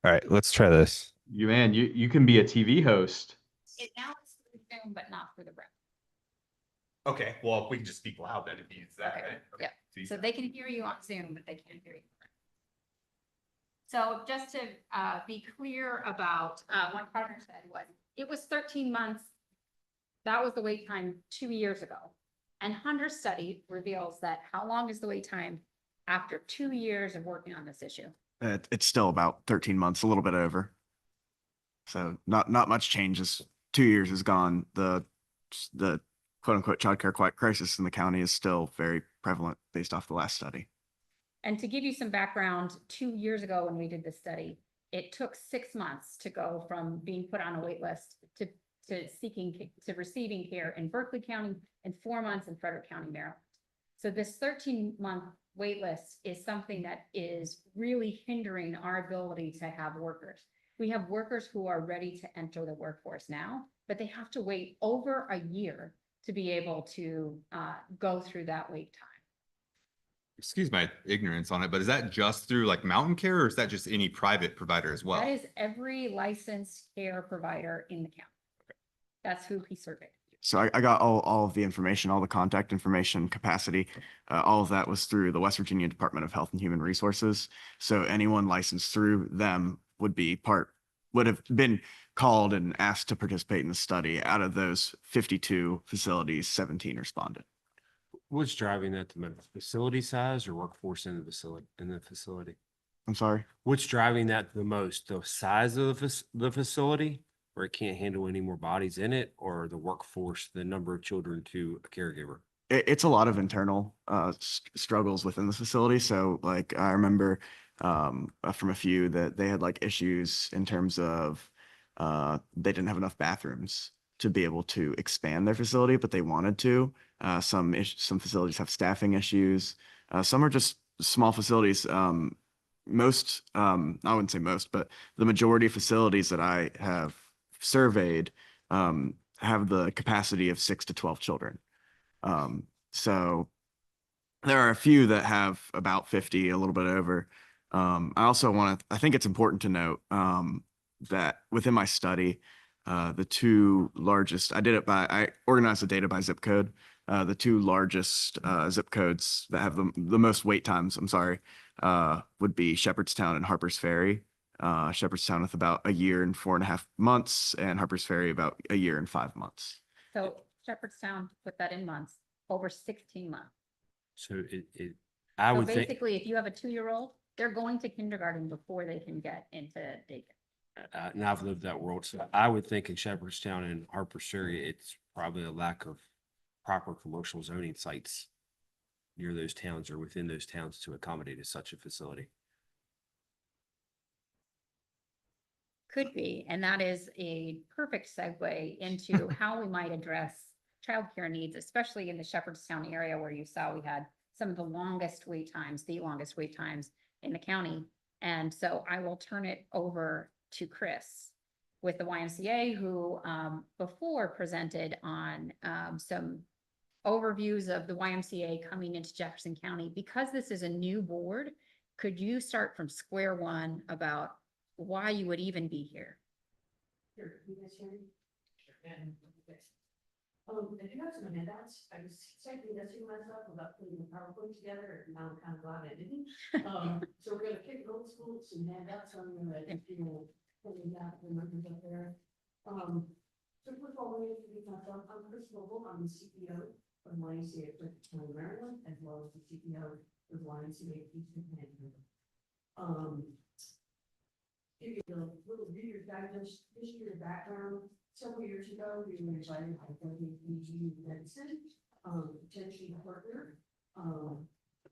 All right, let's try this. you, man. You can be a TV host. It now it's for the Zoom, but not for the rep. Okay, well, we can just speak loud then if you use that, Okay, right? yeah. So they can hear you on Zoom, but they can't hear you. So just to be clear about what Carter said was, it was 13 months. That was the wait time 2 years ago. And Hunter's study reveals that how long is the wait time after 2 years of working on this issue? It's still about 13 months, a little bit over. So not much changes. 2 years is gone. The quote unquote childcare crisis in the county is still very prevalent based off the last study. And to give you some background, 2 years ago when we did this study, it took 6 months to go from being put on a wait list to receiving care in Berkeley County and 4 months in Frederick County, Maryland. So this 13-month wait list is something that is really hindering our ability to have workers. We have workers who are ready to enter the workforce now, but they have to wait over a year to be able to go through that wait time. Excuse my ignorance on it, but is that just through like Mountain Care or is that just any private provider as well? That is every licensed care provider in the county. That's who he surveyed. So I got all of the information, all the contact information, capacity, all of that was through the West Virginia Department of Health and Human Resources. So anyone licensed through them would have been called and asked to participate in the study. Out of those 52 facilities, 17 responded. What's driving that the most? Facility size or workforce in the facility? I'm sorry. What's driving that the most? The size of the facility, where it can't handle any more bodies in it, or the workforce, the number of children to a caregiver? It's a lot of internal struggles within the facility. So like I remember from a few that they had like issues in terms of they didn't have enough bathrooms to be able to expand their facility, but they wanted to. Some facilities have staffing issues. Some are just small facilities. Most, I wouldn't say most, but the majority of facilities that I have surveyed have the capacity of 6 to 12 children. So there are a few that have about 50, a little bit over. I think it's important to note that within my study, the two largest, I organized the data by zip code. The two largest zip codes that have the most wait times, would be Shepherdstown and Harpers Ferry. Shepherdstown with about 1 year and 4.5 months, and Harpers Ferry about 1 year and 5 months. So Shepherdstown, put that in months, over 16 months. So I So would think, basically, if you have a 2-year-old, they're going to kindergarten before they can get into daycare. and I've lived that world, so I would think in Shepherdstown and Harpers Ferry, it's probably a lack of proper commercial zoning sites near those towns or within those towns to accommodate such a facility. Could be, and that is a perfect segue into how we might address childcare needs, especially in the Shepherdstown area where you saw we had some of the longest wait times in the county. And so I will turn it over to Chris with the YMCA, who before presented on some overviews of the YMCA coming into Jefferson County. Because this is a new board, could you start from square one about why you would even be here? I do have some handouts. I was second guessing myself about putting the PowerPoint together, and now I'm kind of glad I didn't. So we're gonna kick old school with some handouts. I'm gonna, putting that the numbers up there. So first of all, let me introduce myself. I'm Chris Vogel. I'm the CEO of YMCA of County, Maryland, as well as the CEO of YMCA Eastern Panhandle. Give you a little Reader's Digest history or background. Several years ago, we were invited by WPG Medicine, potentially a partner.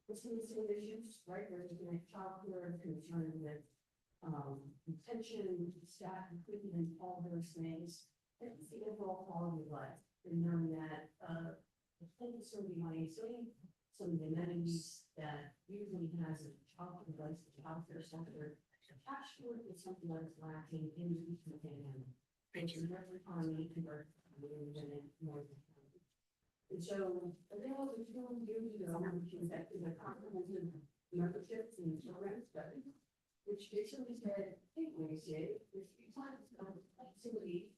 It's the same issues, right? There's been a child care concern with retention, staff, equipment, all those things. It's the overall quality of life. And knowing that the focus of the YMCA, some of the amenities that usually has a child care device, the child care center attached to it is something that's lacking in the Eastern Panhandle. Thank you. Economy to work more. And so, available to you years ago, we conducted a comprehensive membership and program study, which basically said, hey, YMCA, there's three times facility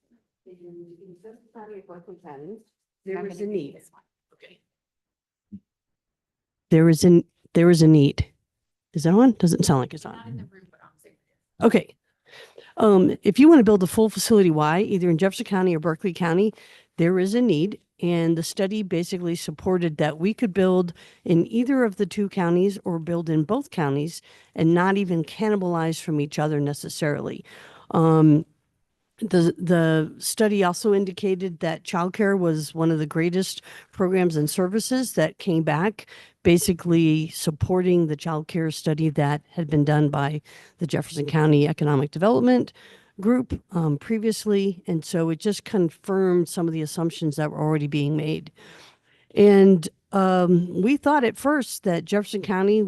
in the county of Berkeley County. There is a need. Okay. There is a need. Is that on? Doesn't sound like it's on. Not in the room, but on Zoom. Okay. If you want to build a full facility Y, either in Jefferson County or Berkeley County, there is a need. And the study basically supported that we could build in either of the two counties or build in both counties and not even cannibalize from each other necessarily. The study also indicated that childcare was one of the greatest programs and services that came back, basically supporting the childcare study that had been done by the Jefferson County Economic Development Group previously. And so it just confirmed some of the assumptions that were already being made. And we thought at first that Jefferson County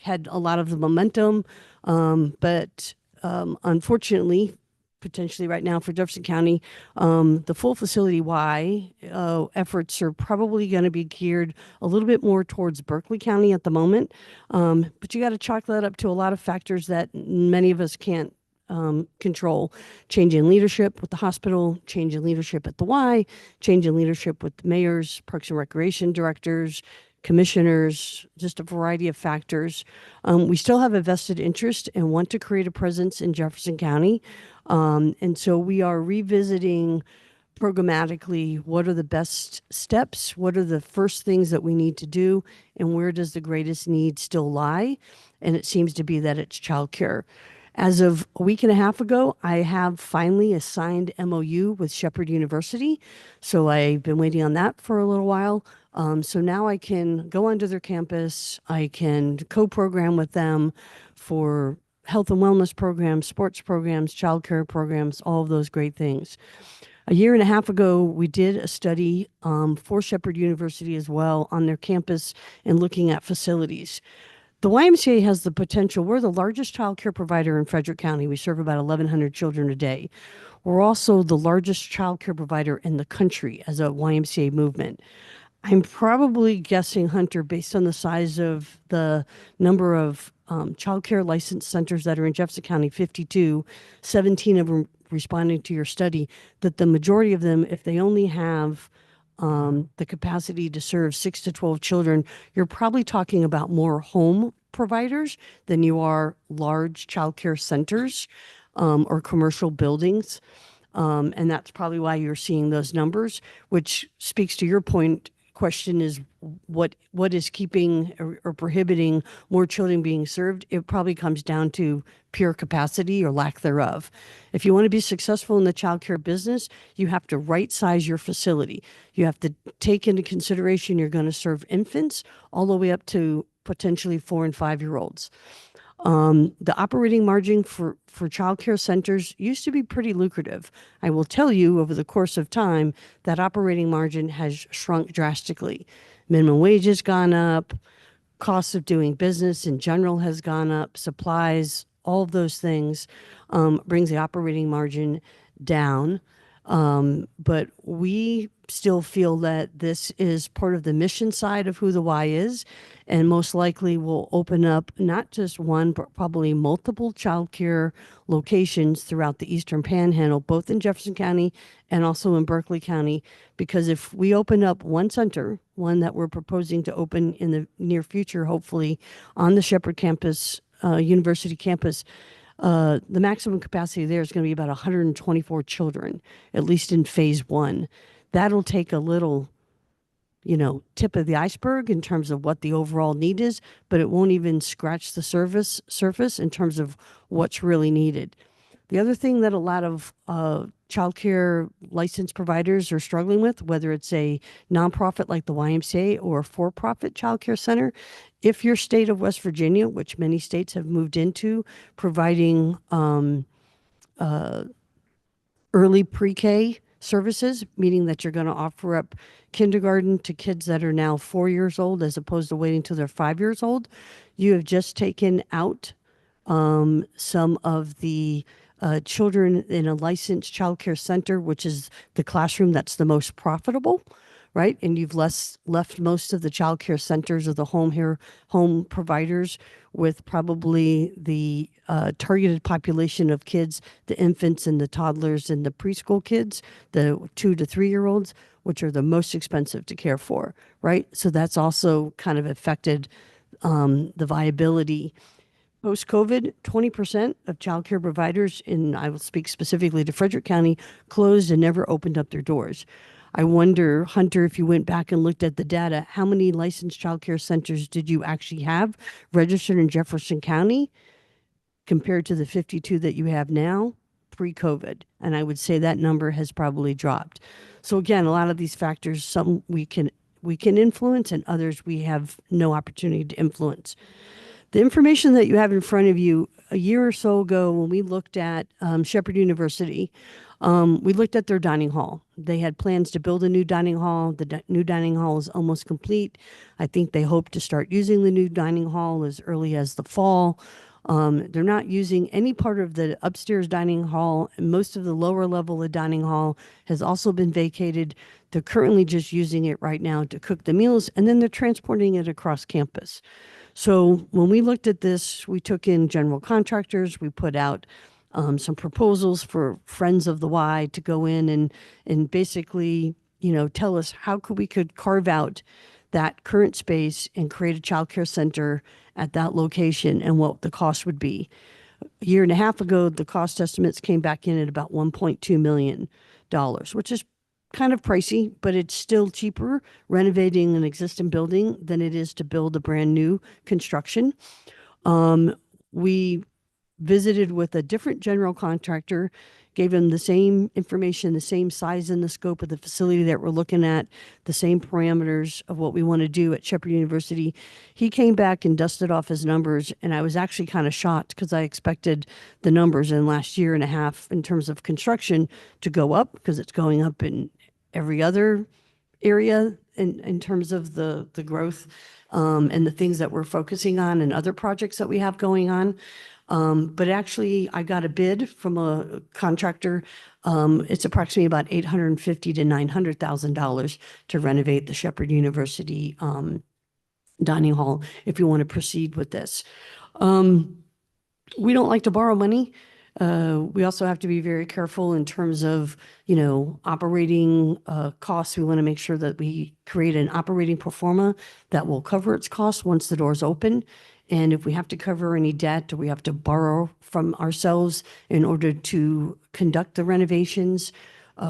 had a lot of the momentum, but unfortunately, potentially right now for Jefferson County, the full facility Y efforts are probably going to be geared a little bit more towards Berkeley County at the moment. But you got to chalk that up to a lot of factors that many of us can't control. Change in leadership with the hospital, change in leadership at the Y, change in leadership with the mayors, parks and recreation directors, commissioners, just a variety of factors. We still have a vested interest and want to create a presence in Jefferson County. And so we are revisiting programmatically what are the best steps, what are the first things that we need to do, and where does the greatest need still lie? And it seems to be that it's childcare. As of a week and a half ago, I have finally a signed MOU with Shepherd University. So I've been waiting on that for a little while. So now I can go onto their campus. I can co-program with them for health and wellness programs, sports programs, childcare programs, all of those great things. A year and a half ago, we did a study for Shepherd University as well on their campus and looking at facilities. The YMCA has the potential. We're the largest childcare provider in Frederick County. We serve about 1,100 children a day. We're also the largest childcare provider in the country as a YMCA movement. I'm probably guessing, Hunter, based on the size of the number of childcare licensed centers that are in Jefferson County, 52, 17 of them responding to your study, that the majority of them, if they only have the capacity to serve 6 to 12 children, you're probably talking about more home providers than you are large childcare centers or commercial buildings. And that's probably why you're seeing those numbers, which speaks to your point. Question is what is keeping or prohibiting more children being served? It probably comes down to pure capacity or lack thereof. If you want to be successful in the childcare business, you have to right size your facility. You have to take into consideration you're going to serve infants all the way up to potentially 4 and 5-year-olds. The operating margin for childcare centers used to be pretty lucrative. I will tell you over the course of time that operating margin has shrunk drastically. Minimum wage has gone up, cost of doing business in general has gone up, supplies, all of those things brings the operating margin down. But we still feel that this is part of the mission side of who the Y is, and most likely will open up not just one, but probably multiple childcare locations throughout the Eastern Panhandle, both in Jefferson County and also in Berkeley County. Because if we open up one center, one that we're proposing to open in the near future, hopefully on the Shepherd campus, university campus, the maximum capacity there is going to be about 124 children, at least in phase one. That'll take a little, tip of the iceberg in terms of what the overall need is, but it won't even scratch the surface in terms of what's really needed. The other thing that a lot of childcare license providers are struggling with, whether it's a nonprofit like the YMCA or a for-profit childcare center, if your state of West Virginia, which many states have moved into, providing early pre-K services, meaning that you're going to offer up kindergarten to kids that are now 4 years old as opposed to waiting till they're 5 years old, you have just taken out some of the children in a licensed childcare center, which is the classroom that's the most profitable, right? And you've left most of the childcare centers or the home providers with probably the targeted population of kids, the infants and the toddlers and the preschool kids, the 2 to 3 year olds, which are the most expensive to care for, right? So that's also kind of affected the viability. Post-COVID, 20% of childcare providers, and I will speak specifically to Frederick County, closed and never opened up their doors. I wonder, Hunter, if you went back and looked at the data, how many licensed childcare centers did you actually have registered in Jefferson County compared to the 52 that you have now pre-COVID? And I would say that number has probably dropped. So again, a lot of these factors, some we can influence and others we have no opportunity to influence. The information that you have in front of you, a year or so ago when we looked at Shepherd University, we looked at their dining hall. They had plans to build a new dining hall. The new dining hall is almost complete. I think they hope to start using the new dining hall as early as the fall. They're not using any part of the upstairs dining hall. Most of the lower level of dining hall has also been vacated. They're currently just using it right now to cook the meals, and then they're transporting it across campus. So when we looked at this, we took in general contractors. We put out some proposals for Friends of the Y to go in and basically, tell us how we could carve out that current space and create a childcare center at that location and what the cost would be. A year and a half ago, the cost estimates came back in at about $1.2 million, which is kind of pricey, but it's still cheaper renovating an existing building than it is to build a brand new construction. We visited with a different general contractor, gave him the same information, the same size and the scope of the facility that we're looking at, the same parameters of what we want to do at Shepherd University. He came back and dusted off his numbers, and I was actually kind of shocked because I expected the numbers in the last year and a half in terms of construction to go up, because it's going up in every other area in terms of the growth and the things that we're focusing on and other projects that we have going on. But actually, I got a bid from a contractor. It's approximately about $850,000 to $900,000 to renovate the Shepherd University dining hall if you want to proceed with this. We don't like to borrow money. We also have to be very careful in terms of, operating costs. We want to make sure that we create an operating pro forma that will cover its costs once the doors open. And if we have to cover any debt or we have to borrow from ourselves in order to conduct the renovations,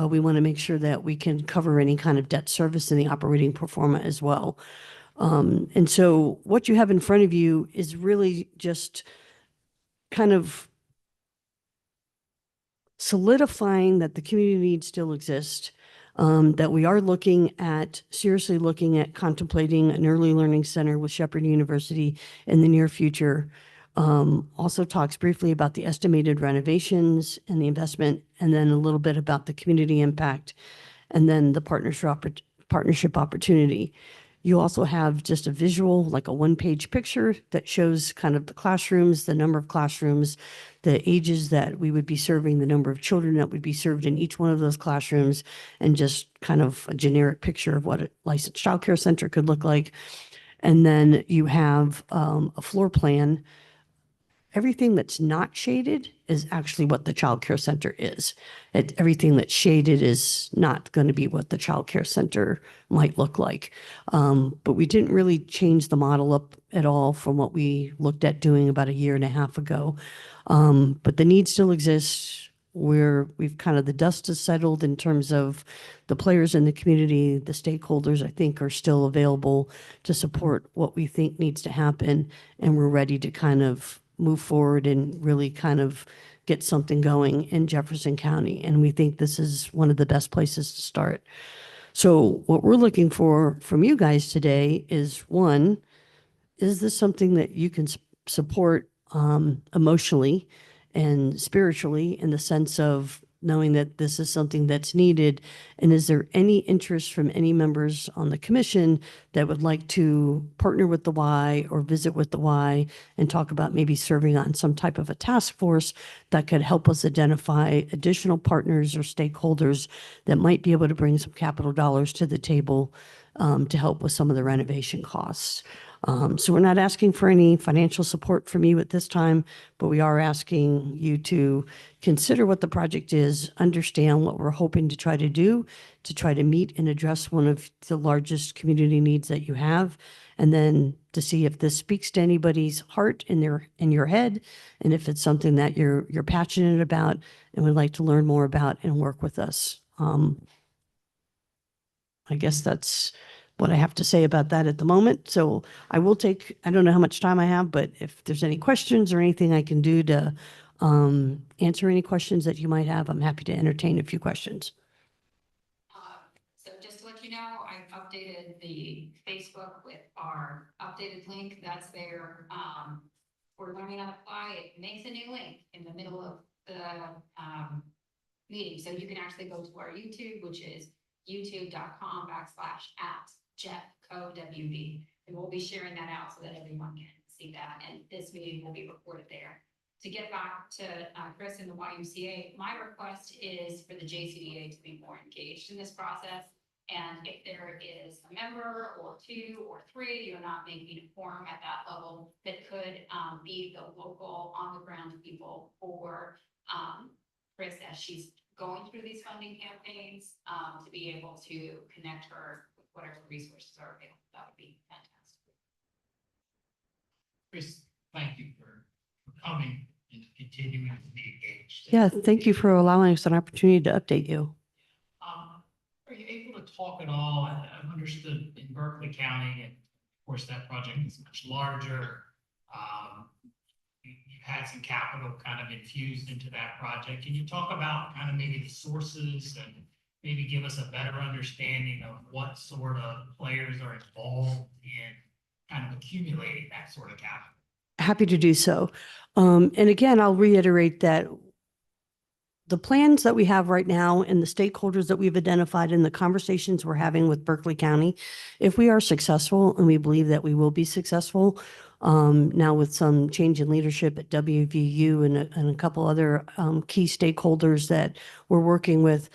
we want to make sure that we can cover any kind of debt service in the operating pro forma as well. And so what you have in front of you is really just kind of solidifying that the community needs still exist, that we are seriously looking at contemplating an early learning center with Shepherd University in the near future. Also talks briefly about the estimated renovations and the investment, and then a little bit about the community impact, and then the partnership opportunity. You also have just a visual, like a one-page picture that shows kind of the classrooms, the number of classrooms, the ages that we would be serving, the number of children that would be served in each one of those classrooms, and just kind of a generic picture of what a licensed childcare center could look like. And then you have a floor plan. Everything that's not shaded is actually what the childcare center is. Everything that's shaded is not going to be what the childcare center might look like. But we didn't really change the model up at all from what we looked at doing about a year and a half ago. But the need still exists. We've kind of, the dust has settled in terms of the players in the community, the stakeholders, I think, are still available to support what we think needs to happen. And we're ready to kind of move forward and really kind of get something going in Jefferson County. And we think this is one of the best places to start. So what we're looking for from you guys today is, one, is this something that you can support emotionally and spiritually, in the sense of knowing that this is something that's needed? And is there any interest from any members on the commission that would like to partner with the Y or visit with the Y and talk about maybe serving on some type of a task force that could help us identify additional partners or stakeholders that might be able to bring some capital dollars to the table to help with some of the renovation costs? So we're not asking for any financial support from you at this time, but we are asking you to consider what the project is, understand what we're hoping to try to do, to try to meet and address one of the largest community needs that you have, and then to see if this speaks to anybody's heart in your head, and if it's something that you're passionate about and would like to learn more about and work with us. I guess that's what I have to say about that at the moment. So I don't know how much time I have, but if there's any questions or anything I can do to answer any questions that you might have, I'm happy to entertain a few questions. So just to let you know, I've updated the Facebook with our updated link that's there. For learning on the fly, it makes a new link in the middle of the meeting. So you can actually go to our YouTube, which is youtube.com/@JeffCoWB. And we'll be sharing that out so that everyone can see that. And this meeting will be recorded there. To get back to Chris and the YMCA, my request is for the JCDA to be more engaged in this process. And if there is a member or two or three, you're not making a forum at that level, that could be the local on the ground people for Chris as she's going through these funding campaigns, to be able to connect her with whatever resources are available. That would be fantastic. Chris, thank you for coming and continuing to be engaged. Yeah, thank you for allowing us an opportunity to update you. Are you able to talk at all? I've understood in Berkeley County, and of course that project is much larger. You've had some capital kind of infused into that project. Can you talk about kind of maybe the sources and maybe give us a better understanding of what sort of players are involved in kind of accumulating that sort of capital? Happy to do so. And again, I'll reiterate that the plans that we have right now and the stakeholders that we've identified in the conversations we're having with Berkeley County, if we are successful, and we believe that we will be successful, now with some change in leadership at WVU and a couple other key stakeholders that we're working with,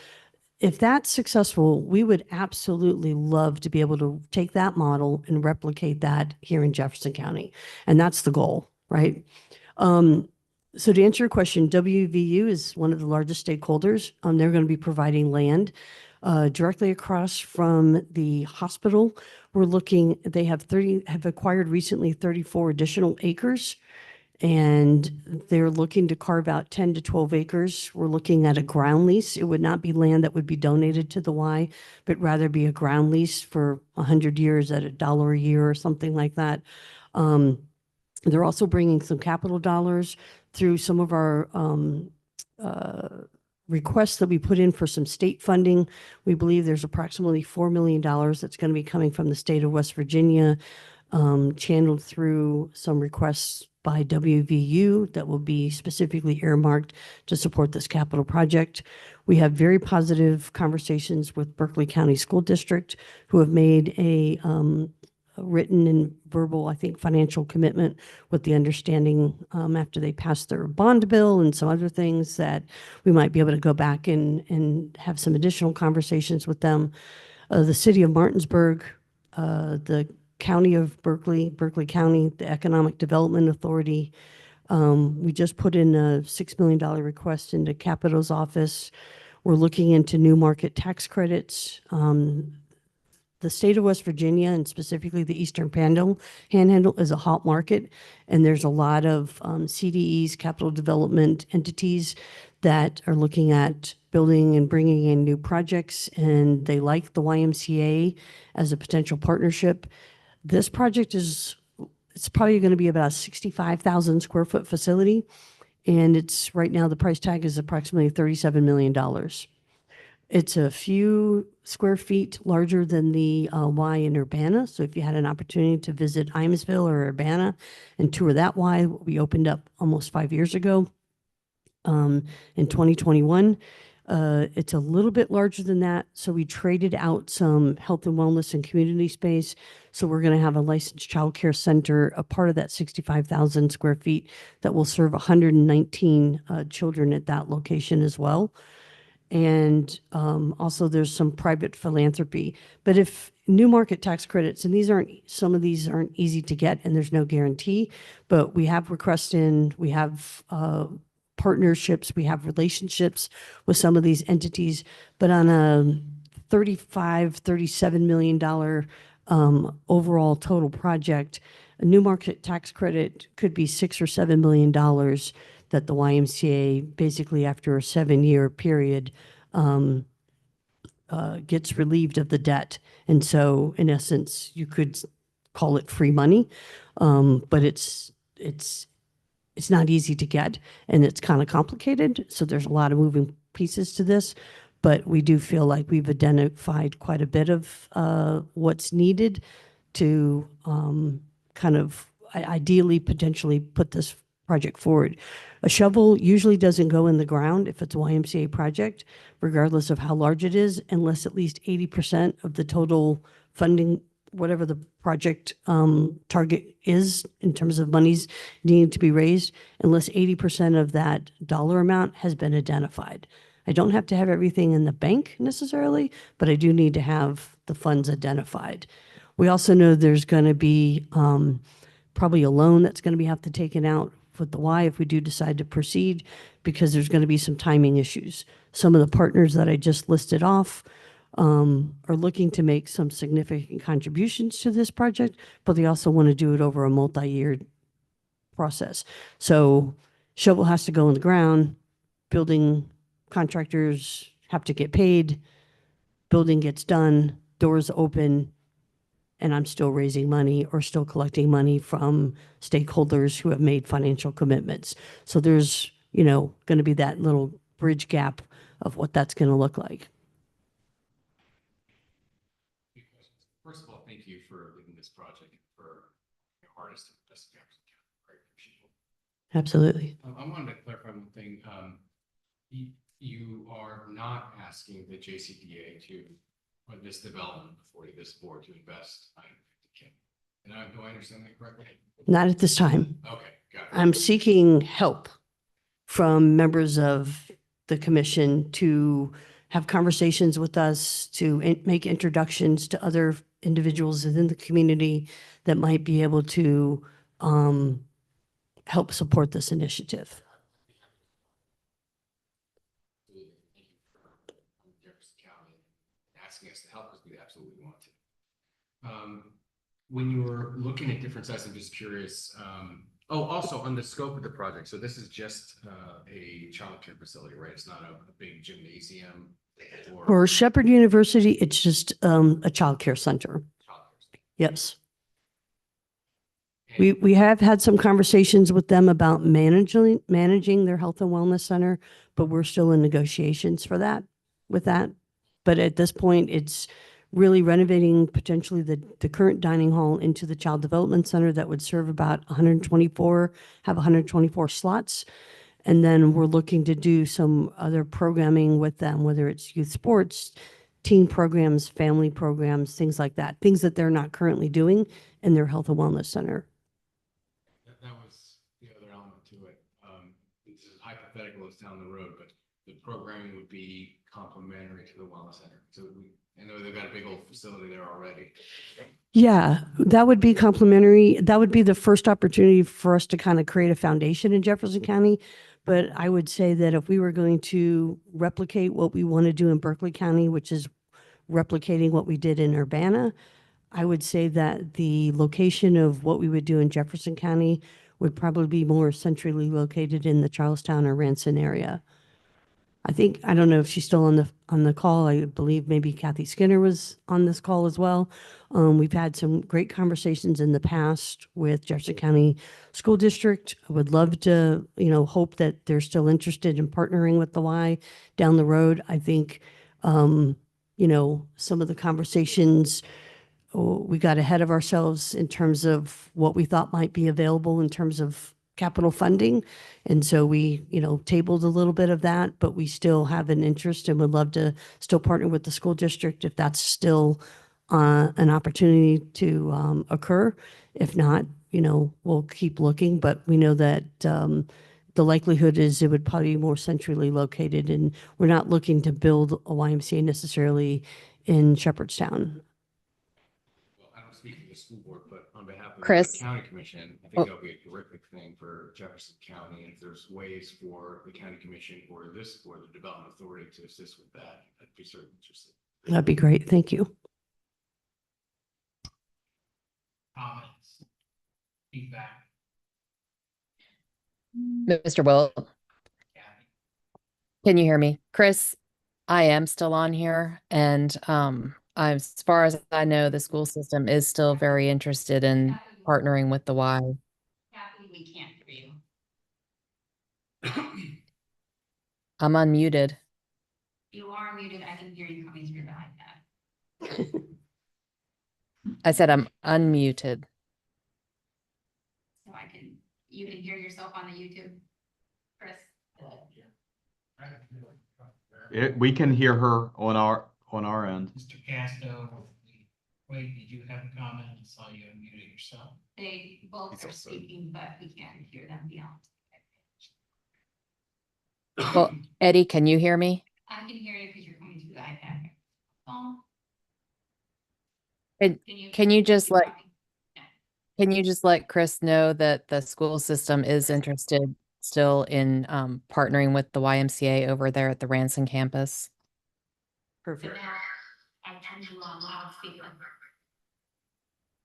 if that's successful, we would absolutely love to be able to take that model and replicate that here in Jefferson County. And that's the goal, right? So to answer your question, WVU is one of the largest stakeholders. They're going to be providing land directly across from the hospital. They have acquired recently 34 additional acres, and they're looking to carve out 10 to 12 acres. We're looking at a ground lease. It would not be land that would be donated to the Y, but rather be a ground lease for 100 years at $1 a year or something like that. They're also bringing some capital dollars through some of our requests that we put in for some state funding. We believe there's approximately $4 million that's going to be coming from the state of West Virginia, channeled through some requests by WVU that will be specifically earmarked to support this capital project. We have very positive conversations with Berkeley County School District, who have made a written and verbal, I think, financial commitment with the understanding after they pass their bond bill and some other things that we might be able to go back and have some additional conversations with them. The city of Martinsburg, the county of Berkeley County, the Economic Development Authority. We just put in a $6 million request into Capito's office. We're looking into new market tax credits. The state of West Virginia, and specifically the Eastern Panhandle, is a hot market, and there's a lot of CDEs, capital development entities, that are looking at building and bringing in new projects, and they like the YMCA as a potential partnership. This project it's probably going to be about a 65,000 square foot facility, and it's right now the price tag is approximately $37 million. It's a few square feet larger than the Y in Urbana. So if you had an opportunity to visit Imesville or Urbana and tour that Y, we opened up almost 5 years ago in 2021. It's a little bit larger than that. So we traded out some health and wellness and community space. So we're going to have a licensed child care center, a part of that 65,000 square feet that will serve 119 children at that location as well. And also there's some private philanthropy. But if new market tax credits, and some of these aren't easy to get and there's no guarantee, but we have requests in, we have partnerships, we have relationships with some of these entities, but on a $37 million overall total project, a new market tax credit could be $6 or $7 million that the YMCA, basically after a 7-year period, gets relieved of the debt. And so in essence, you could call it free money, but it's not easy to get, and it's kind of complicated. So there's a lot of moving pieces to this, but we do feel like we've identified quite a bit of what's needed to kind of ideally potentially put this project forward. A shovel usually doesn't go in the ground if it's a YMCA project, regardless of how large it is, unless at least 80% of the total funding, whatever the project target is in terms of monies needing to be raised, unless 80% of that dollar amount has been identified. I don't have to have everything in the bank necessarily, but I do need to have the funds identified. We also know there's going to be probably a loan that's going to have to be taken out with the Y if we do decide to proceed, because there's going to be some timing issues. Some of the partners that I just listed off are looking to make some significant contributions to this project, but they also want to do it over a multi-year process. So shovel has to go in the ground, building contractors have to get paid, building gets done, doors open, and I'm still raising money or still collecting money from stakeholders who have made financial commitments. So there's, going to be that little bridge gap of what that's going to look like. First of all, thank you for leading this project, for your hardest and best Jefferson County. Very appreciable. Absolutely. I wanted to clarify one thing. You are not asking the JCDA to, or this development before this board to invest $950K. And do I understand that correctly? Not at this time. Okay, got it. I'm seeking help from members of the commission to have conversations with us, to make introductions to other individuals within the community that might be able to help support this initiative. Thank you for Jefferson County asking us to help, because we absolutely want to. When you were looking at different sites, I'm just curious. Also on the scope of the project. So this is just a childcare facility, right? It's not a big gymnasium. For Shepherd University, it's just a child care center. Yes. We have had some conversations with them about managing their health and wellness center, but we're still in negotiations for that, with that. But at this point, it's really renovating potentially the current dining hall into the child development center that would serve about 124 slots. And then we're looking to do some other programming with them, whether it's youth sports, teen programs, family programs, things like that, things that they're not currently doing in their health and wellness center. That was the other element to it. This is hypothetical, it's down the road, but the programming would be complementary to the wellness center. So I know they've got a big old facility there already. Yeah, that would be complementary. That would be the first opportunity for us to kind of create a foundation in Jefferson County. But I would say that if we were going to replicate what we want to do in Berkeley County, which is replicating what we did in Urbana, I would say that the location of what we would do in Jefferson County would probably be more centrally located in the Charlestown or Ranson area. I don't know if she's still on the call. I believe maybe Kathy Skinner was on this call as well. We've had some great conversations in the past with Jefferson County School District. I would love to, hope that they're still interested in partnering with the Y down the road. I think, some of the conversations, we got ahead of ourselves in terms of what we thought might be available in terms of capital funding. And so we, tabled a little bit of that, but we still have an interest and would love to still partner with the school district if that's still an opportunity to occur. If not, we'll keep looking, but we know that the likelihood is it would probably be more centrally located, and we're not looking to build a YMCA necessarily in Shepherdstown. I don't speak for the school board, but on behalf of Chris? the county commission, I Oh. think that would be a terrific thing for Jefferson County. And if there's ways for the county commission or the development authority to assist with that, I'd be certainly interested. That'd be great. Thank you. Comments? Feedback? Mr. Wilt, Kathy? can you hear me? Chris, I am still on here, and as far as I know, the school system is still very interested in partnering with the Y. Kathy, we can't hear you. I'm unmuted. You are muted. I can hear you coming through the iPad. I said I'm unmuted. So you can hear yourself on the YouTube, Chris. We can hear her on our end. Mr. Casto, wait, did you have a comment? I saw you unmuted yourself. They both He's are also- speaking, but we can't hear them beyond. Well, Eddie, can you hear me? I can hear you because you're coming through the iPad. Phone. Can you just keep let talking? Can you just let Chris know that the school system is interested still in partnering with the YMCA over there at the Ranson campus? Perfect. Now, I turned you on loudspeaker.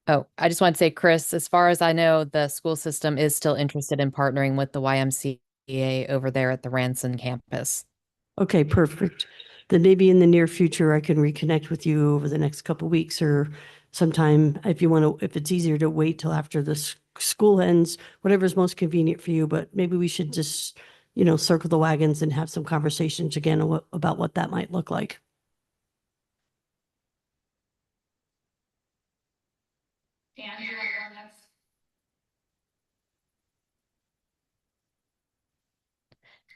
Oh, I just want to say, Chris, as far as I know, the school system is still interested in partnering with the YMCA over there at the Ranson campus. Okay, perfect. Then maybe in the near future, I can reconnect with you over the next couple of weeks or sometime if you want to, if it's easier to wait till after the school ends, whatever's most convenient for you. But maybe we should just, circle the wagons and have some conversations again about what that might look like. Dan, do you want to go next?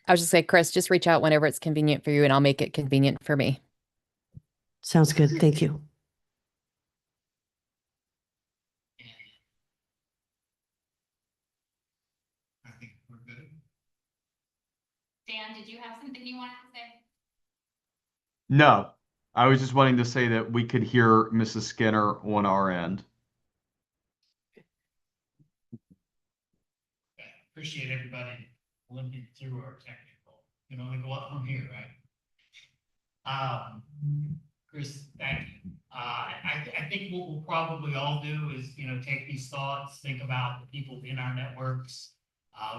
I was just say, Chris, just reach out whenever it's convenient for you, and I'll make it convenient for me. Sounds good. Thank you. I think we're good. Dan, did you have something you wanted to say? No, I was just wanting to say that we could hear Mrs. Skinner on our end. Okay, appreciate everybody living through our technical, you can only go up from here, right? Chris, thank you. I think what we'll probably all do is, take these thoughts, think about the people in our networks.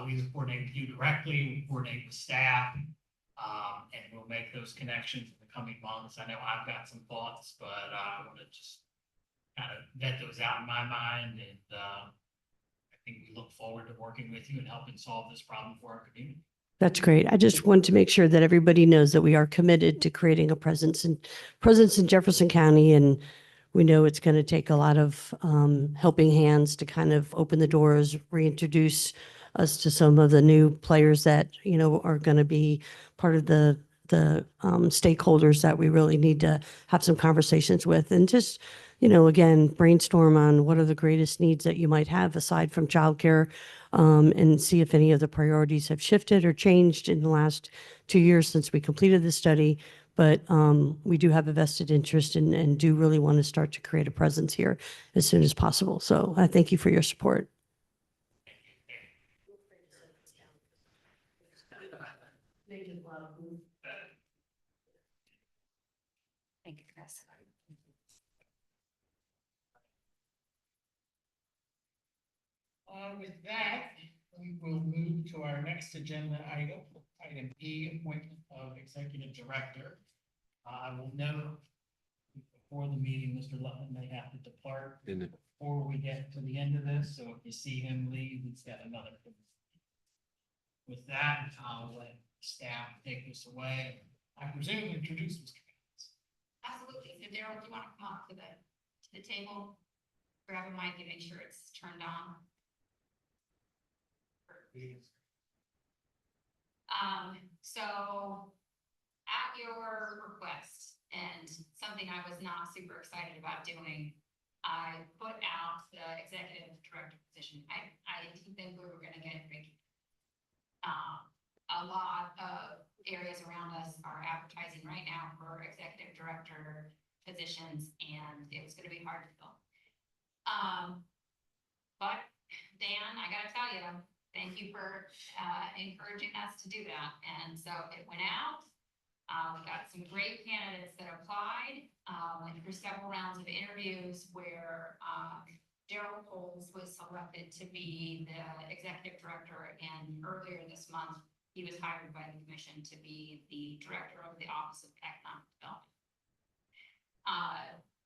We either coordinate with you directly, we coordinate with staff, and we'll make those connections in the coming months. I know I've got some thoughts, but I want to just kind of vet those out in my mind, and I think we look forward to working with you and helping solve this problem for our community. That's great. I just want to make sure that everybody knows that we are committed to creating a presence in Jefferson County. And we know it's going to take a lot of helping hands to kind of open the doors, reintroduce us to some of the new players that, are going to be part of the the stakeholders that we really need to have some conversations with, and just, you know, again, brainstorm on what are the greatest needs that you might have aside from childcare, and see if any of the priorities have shifted or changed in the last 2 years since we completed the study. But we do have a vested interest and do really want to start to create a presence here as soon as possible. So I thank you for your support. Thank you, Chris. With that, we will move to our next agenda item, item E, appointment of executive director. I will note before the meeting, Mr. Lutman may have to depart before we get to the end of this, so if you see him leave, he's got another. With that, I'll let staff take this away. I presume introduce Mr. Absolutely. So Daryl, if you want to come up to the table, grab a mic and make sure it's turned on. So at your request, and something I was not super excited about doing, I put out the executive director position. I didn't think we were going to get Ricky. A lot of areas around us are advertising right now for executive director positions, and it was going to be hard to fill. But Dan, I gotta tell you, thank you for encouraging us to do that. And so it went out. We got some great candidates that applied. Went through several rounds of interviews where Daryl Coles was selected to be the executive director, and earlier this month, he was hired by the commission to be the director of the Office of Economic Development.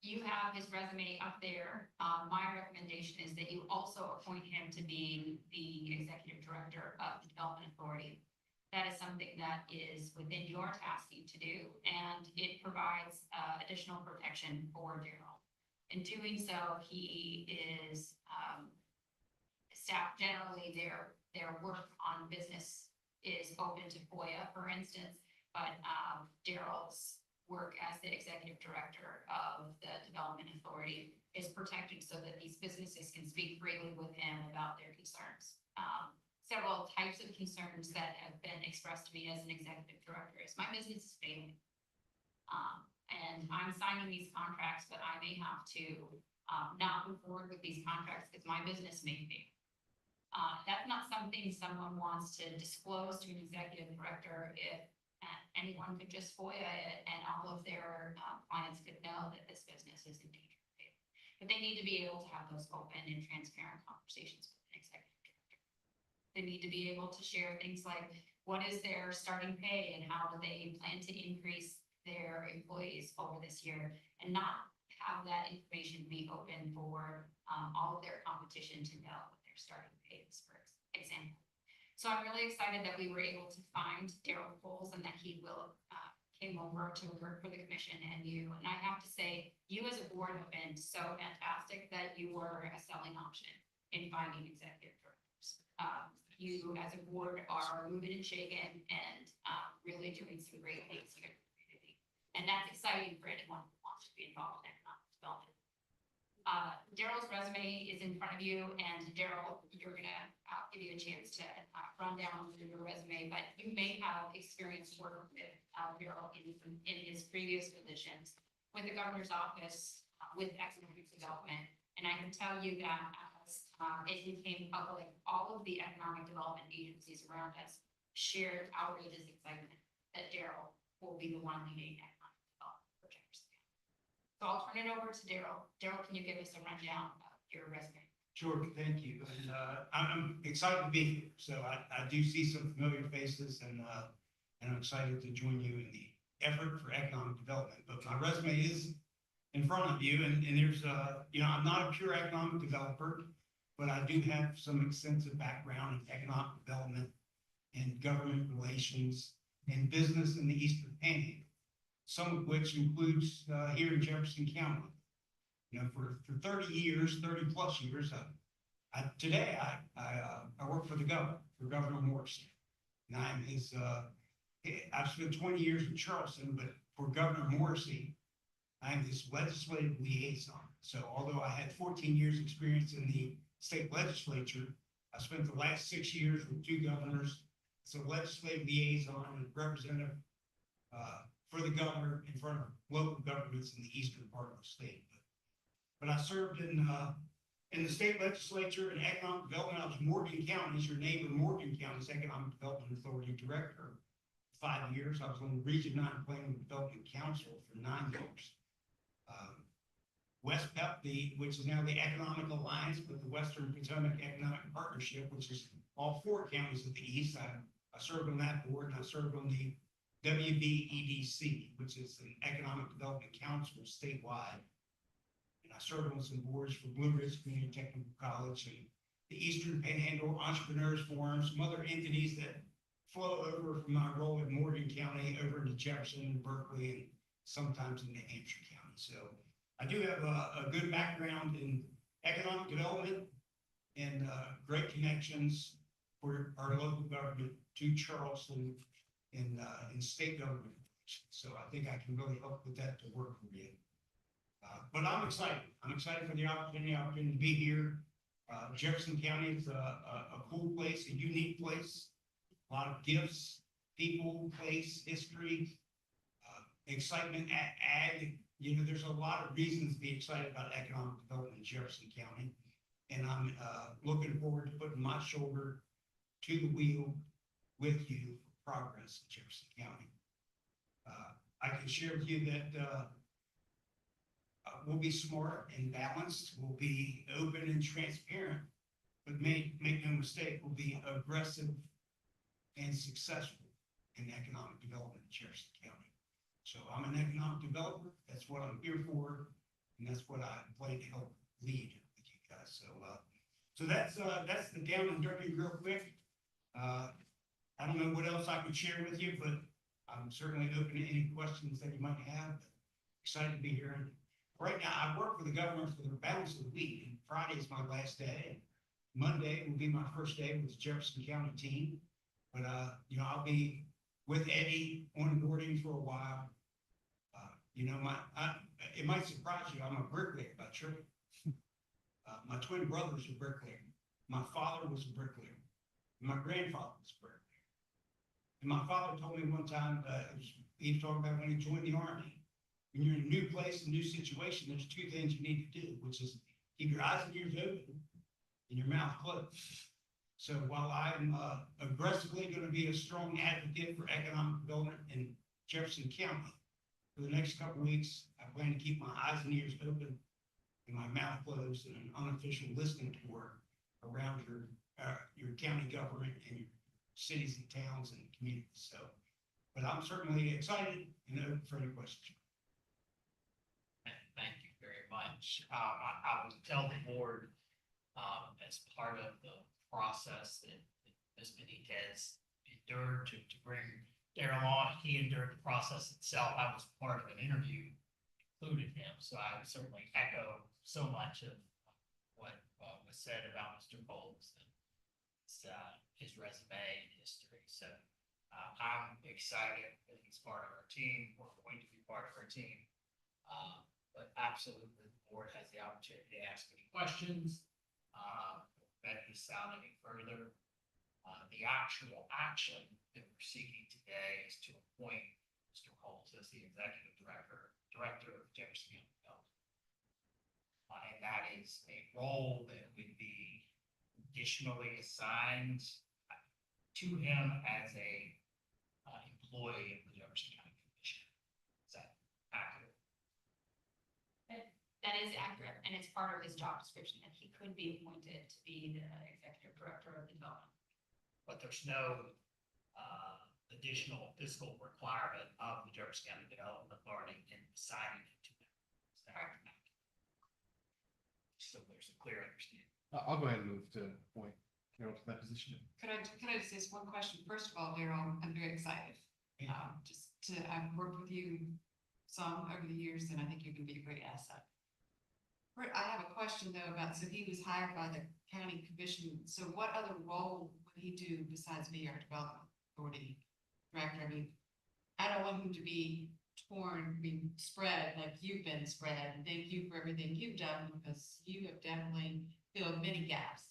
You have his resume up there. My recommendation is that you also appoint him to be the executive director of the Development Authority. That is something that is within your tasking to do, and it provides additional protection for Daryl. In doing so, he is staff generally their work on business is open to FOIA, for instance, but Daryl's work as the executive director of the Development Authority is protected so that these businesses can speak freely with him about their concerns. Several types of concerns that have been expressed to me as an executive director is my business is failing. And I'm signing these contracts, but I may have to not move forward with these contracts because my business may fail. That's not something someone wants to disclose to an executive director if anyone could just FOIA it and all of their clients could know that this business is in danger. But they need to be able to have those open and transparent conversations with an executive director. They need to be able to share things like what is their starting pay and how do they plan to increase their employees over this year, and not have that information be open for all of their competition to know what their starting pay is, for example. So I'm really excited that we were able to find Daryl Coles and that he came over to work for the commission and you. And I have to say, you as a board have been so fantastic that you were a selling option in finding executive directors. You as a board are moving and shaking and really doing some great things here in the community. And that's exciting for anyone who wants to be involved in economic development. Daryl's resume is in front of you, and Daryl, you're gonna give you a chance to run down through your resume, but you may have experience working with Daryl in his previous positions with the governor's office, with economic development. And I can tell you that as it became public, all of the economic development agencies around us shared outrageous excitement that Daryl will be the one leading economic development for Jefferson. So I'll turn it over to Daryl. Daryl, can you give us a rundown of your resume? Sure, thank you. And I'm excited to be here. So I do see some familiar faces, and I'm excited to join you in the effort for economic development. But my resume is in front of you, and there's I'm not a pure economic developer, but I do have some extensive background in economic development and government relations and business in the Eastern Panhandle, some of which includes here in Jefferson County. You know, for 30 years, 30 plus years, today I work for the governor, for Governor Morrison, and I'm his I've spent 20 years in Charleston, but for Governor Morrissey, I'm his legislative liaison. So although I had 14 years experience in the state legislature, I spent the last 6 years with 2 governors as a legislative liaison and representative for the governor in front of local governments in the eastern part of the state. But I served in the state legislature and economic development. I was Morgan County's, your neighbor, Morgan County's Economic Development Authority Director for 5 years. I was on the Region 9 Planning and Development Council for 9 years. West PEP, which is now the Economic Alliance with the Western Potomac Economic Partnership, which is all 4 counties of the east. I served on that board, and I served on the WBEDC, which is the Economic Development Council statewide. And I served on some boards for Blue Ridge Community Technical College and the Eastern Panhandle Entrepreneurs Forum, some other entities that flow over from my role in Morgan County over into Jefferson and Berkeley and sometimes in New Hampshire County. So I do have a good background in economic development and great connections for our local government to Charleston in state government. So I think I can really help with that to work for you. But I'm excited. I'm excited for the opportunity to be here. Jefferson County is a cool place, a unique place. A lot of gifts, people, place, history, excitement at ag. You know, there's a lot of reasons to be excited about economic development in Jefferson County. And I'm looking forward to putting my shoulder to the wheel with you for progress in Jefferson County. I can share with you that we'll be smart and balanced. We'll be open and transparent, but make no mistake, we'll be aggressive and successful in economic development in Jefferson County. So I'm an economic developer. That's what I'm here for, and that's what I plan to help lead with you guys. So that's the down and dirty real quick. I don't know what else I could share with you, but I'm certainly open to any questions that you might have. Excited to be here. And right now, I work for the government for the balance of the week, and Friday is my last day. Monday will be my first day with the Jefferson County team. But you know, I'll be with Eddie onboarding for a while. You know, it might surprise you, I'm a bricklayer by trade. My twin brothers are bricklayer. My father was a bricklayer. My grandfather was a bricklayer. And my father told me one time, he was talking about when he joined the Army. When you're in a new place, a new situation, there's 2 things you need to do, which is keep your eyes and ears open and your mouth closed. So while I'm aggressively going to be a strong advocate for economic development in Jefferson County, for the next couple of weeks, I plan to keep my eyes and ears open and my mouth closed in an unofficial listening tour around your county government and your cities and towns and communities. So, but I'm certainly excited and open for any questions. Thank you very much. I will tell the board, as part of the process that Ms. Benitez endured to bring Darrell on, he endured the process itself. I was part of an interview, included him, so I would certainly echo so much of what was said about Mr. Bowles and his resume and history. So I'm excited that he's part of our team. We're going to be part of our team. But absolutely, the board has the opportunity to ask any questions. That is out any further. The actual action that we're seeking today is to appoint Mr. Holtz as the executive director of Jefferson County Development. And that is a role that would be additionally assigned to him as a employee of the Jefferson County Commission. Is that accurate? That is accurate, and it's part of his job description that he could be appointed to be the executive director of development. But there's no additional fiscal requirement of the Jefferson County Development Authority in assigning it to them. Is that correct? So there's a clear understanding. I'll go ahead and move to appoint Carol to that position. Could I just ask one question? First of all, Darrell, I'm very excited. I've worked with you some over the years, and I think you can be a great asset. I have a question though so he was hired by the county commission. So what other role would he do besides be our development authority director, I mean, I don't want him to be torn, I mean, spread like you've been spread. And thank you for everything you've done because you have definitely filled many gaps.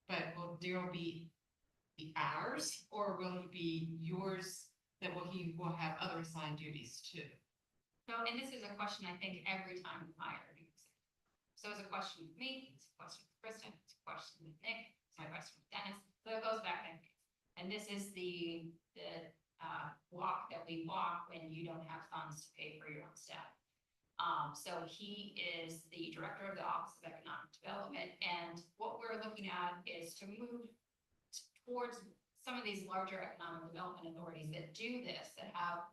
But will Daryl be ours or will he be yours that he will have other assigned duties too? So, and this is a question I think every time we hire. So it's a question with me, it's a question with Kristen, it's a question with Nick, it's my question with Dennis, so it goes back and forth. And this is the walk that we walk when you don't have funds to pay for your own staff. So he is the director of the Office of Economic Development, and what we're looking at is to move towards some of these larger economic development authorities that do this, that have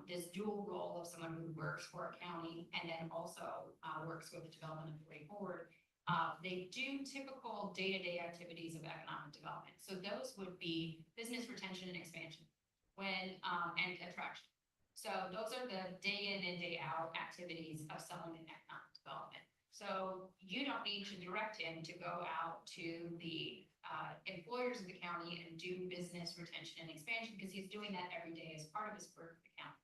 this dual role of someone who works for a county and then also works with the development authority board. They do typical day-to-day activities of economic development. So those would be business retention and expansion and attraction. So those are the day in and day out activities of someone in economic development. So you don't need to direct him to go out to the employers of the county and do business retention and expansion because he's doing that every day as part of his work for the county.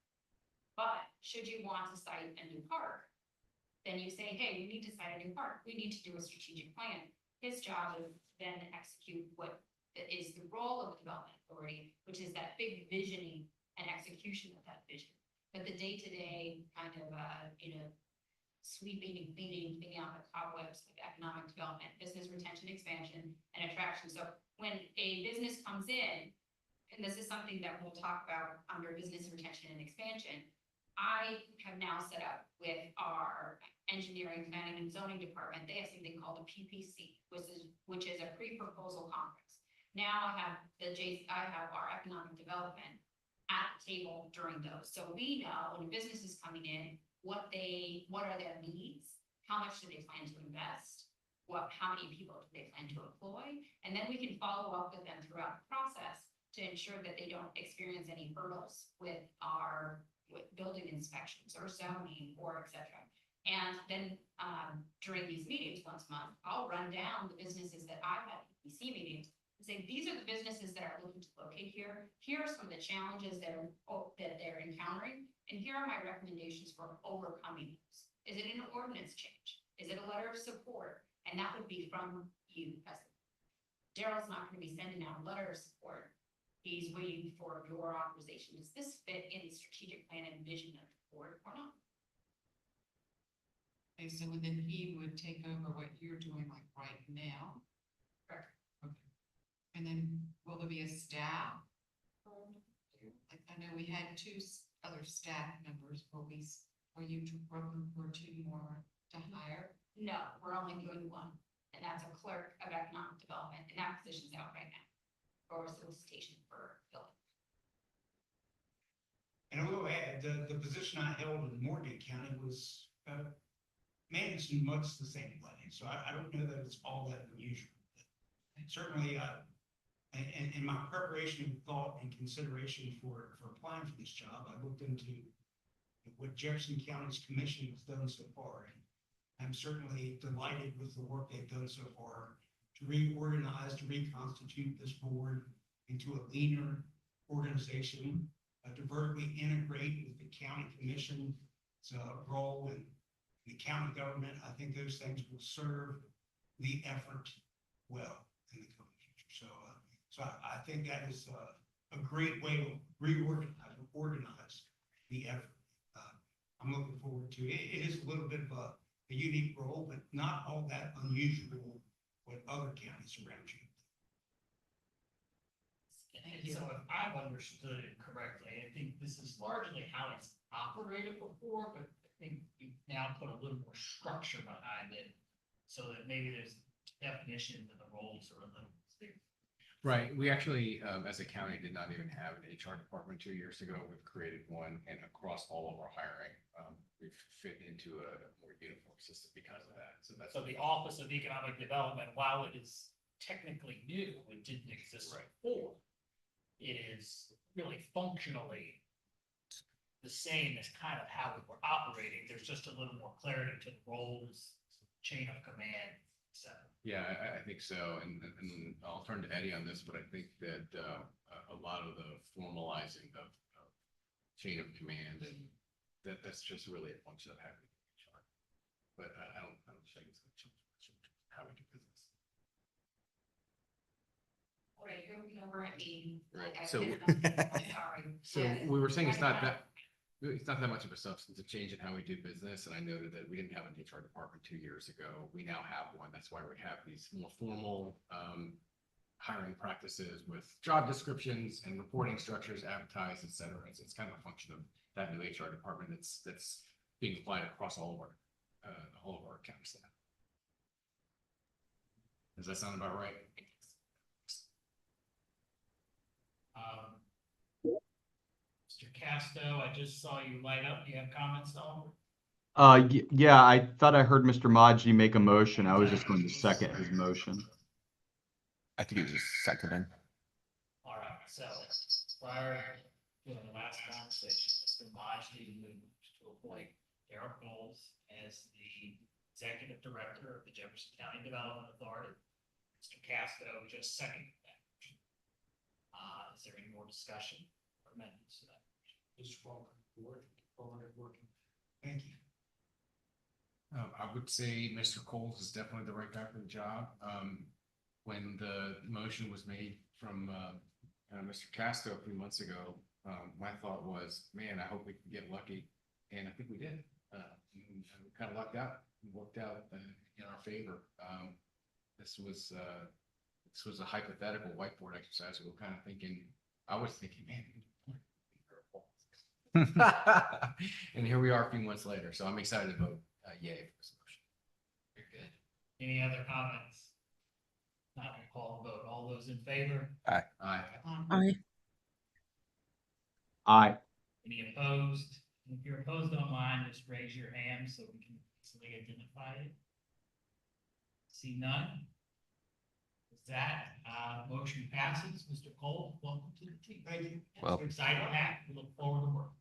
But should you want to cite a new park, then you say, hey, we need to cite a new park. We need to do a strategic plan. His job is then to execute what is the role of the development authority, which is that big visioning and execution of that vision. But the day-to-day kind of, sweeping and cleaning out the cobwebs of economic development, business retention, expansion, and attraction. So when a business comes in, and this is something that we'll talk about under business retention and expansion, I have now set up with our engineering, planning, and zoning department. They have something called a PPC, which is a pre-proposal conference. Now I have our economic development at the table during those. So we know when a business is coming in, what are their needs? How much do they plan to invest? How many people do they plan to employ? And then we can follow up with them throughout the process to ensure that they don't experience any hurdles with building inspections or zoning or et cetera. And then during these meetings once a month, I'll run down the businesses that I've had PPC meetings and say, these are the businesses that are looking to locate here. Here are some of the challenges that they're encountering. And here are my recommendations for overcoming those. Is it an ordinance change? Is it a letter of support? And that would be from you. Daryl's not going to be sending out a letter of support. He's waiting for your authorization. Does this fit in the strategic plan and vision of the board or not? Okay, so then he would take over what you're doing like right now. Correct. Okay. And then will there be a staff? Like I know we had two other staff members. Will you looking for two more to hire? No, we're only doing one, and that's a clerk of economic development, and that position's out right now for solicitation for filling. And I will add, the position I held in Morgan County was managed in much the same way. So I don't know that it's all that unusual. Certainly, in my preparation, thought, and consideration for applying for this job, I looked into what Jefferson County's commission has done so far. And I'm certainly delighted with the work they've done so far to reorganize, to reconstitute this board into a leaner organization, to vertically integrate with the county commission's role in the county government. I think those things will serve the effort well in the coming future. So I think that is a great way to organize the effort. I'm looking forward to it. It is a little bit of a unique role, but not all that unusual with other counties around you. And so if I've understood it correctly, I think this is largely how it's operated before, but I think you now put a little more structure behind it so that maybe there's definitions and the roles are a little clearer. Right. We actually, as a county, did not even have an HR department 2 years ago. We've created one, and across all of our hiring, we've fit into a more uniform system because of that. So that's So the Office of Economic Development, while it is technically new, it didn't exist before. It is really functionally the same as kind of how we were operating. There's just a little more clarity to the roles, chain of command, So, Yeah, I think so. And I'll turn to Eddie on this, but I think that a lot of the formalizing of chain of command and that's just really a function of having HR. But I don't think it's going to change how we do business. All right, you're looking over at me. Right, like I so- did nothing. I'm sorry. So Yeah, we were saying it's not right that much of a substantive change in how we do business. And I noted that we didn't have an HR department 2 years ago. We now have one. That's why we have these more formal hiring practices with job descriptions and reporting structures, advertised, et cetera. It's kind of a function of that new HR department that's being applied across all of our account staff. Does that sound about right? Mr. Casto, I just saw you light up. Do you have comments on? Yeah, I thought I heard Mr. Maji make a motion. I was just going to second his motion. I think it was just seconding. All right, so prior to the last conversation, Mr. Majdi moved to appoint Darrell Coles as the executive director of the Jefferson County Development Authority. Mr. Casto just seconded that. Is there any more discussion or amendments to that? Just welcome board, working. Thank you. I would say Mr. Coles is definitely the right guy for the job. When the motion was made from Mr. Casto a few months ago, my thought was, man, I hope we can get lucky. And I think we did. We kind of lucked out. It worked out in our favor. This was a hypothetical whiteboard exercise. We were kind of thinking, I was thinking, man, and here we are a few months later. So I'm excited to vote yay for this motion. Very good. Any other comments? Not gonna call the vote. All those in favor? Aye. Aye. Aye. Any opposed? If you're opposed online, just raise your hand so we can easily identify it. See none? With that, motion passes. Mr. Cole, welcome to the team. Thank you. Well- We're excited to have you. We look forward to work.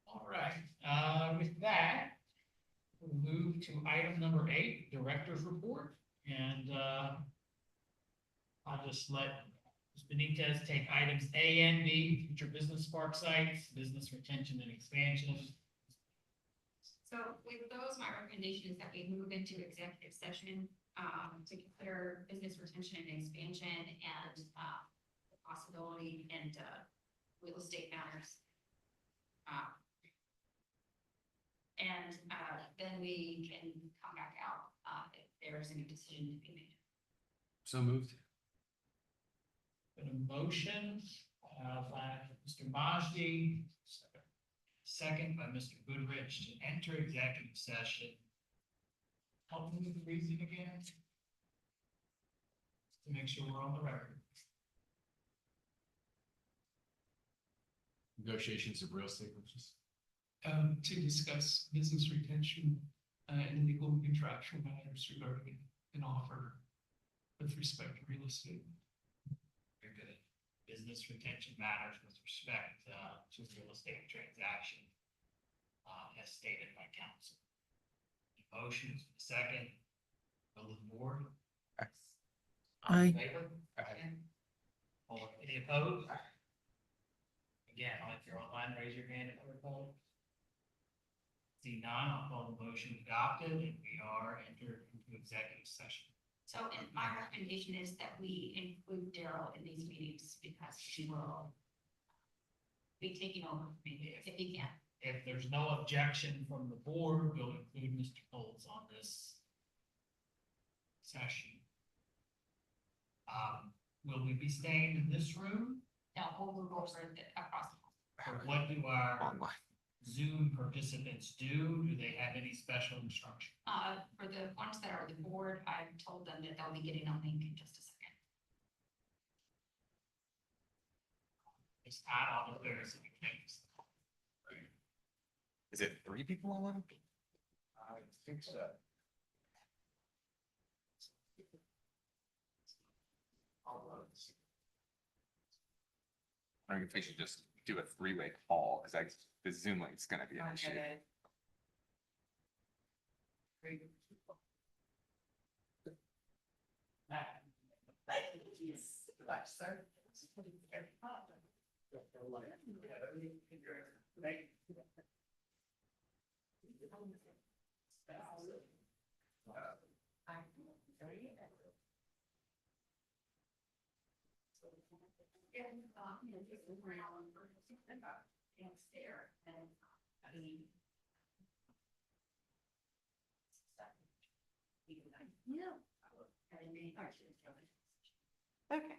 All right, with that, we'll move to item number 8, Director's Report. And I'll just let Ms. Benitez take items A and B, future business park sites, business retention and expansion. So with those, my recommendation is that we move into executive session to consider business retention and expansion and the possibility and real estate matters. And then we can come back out if there is any decision to be made. So moved. Been a motion by Mr. Majdi, second by Mr. Goodrich to enter executive session. Help me with the reason again. To make sure we're on the record. Negotiations of real estate purchase. To discuss business retention and legal and contractual matters regarding an offer with respect to real estate. Very good. Business retention matters with respect to real estate transaction, as stated by council. Motions, second, will the board? All in Aye. favor? Any opposed? Again, if you're online, raise your hand if you're opposed. See none, I'll call the motion adopted, and we are entered into executive session. So, and my recommendation is that we include Darrell in these meetings because he will be taking over maybe if he can. If there's no objection from the board, we'll include Mr. Coles on this session. Will we be staying in this room? Now, we'll move over across. Or what do our Online. Zoom participants do? Do they have any special instruction? For the ones that are the board, I've told them that they'll be getting a link in just a second. It's not on the there's any things. Is it 3 people online? I think so. I think if we should just do a 3-way call, because the Zoom link's gonna be an issue. Okay.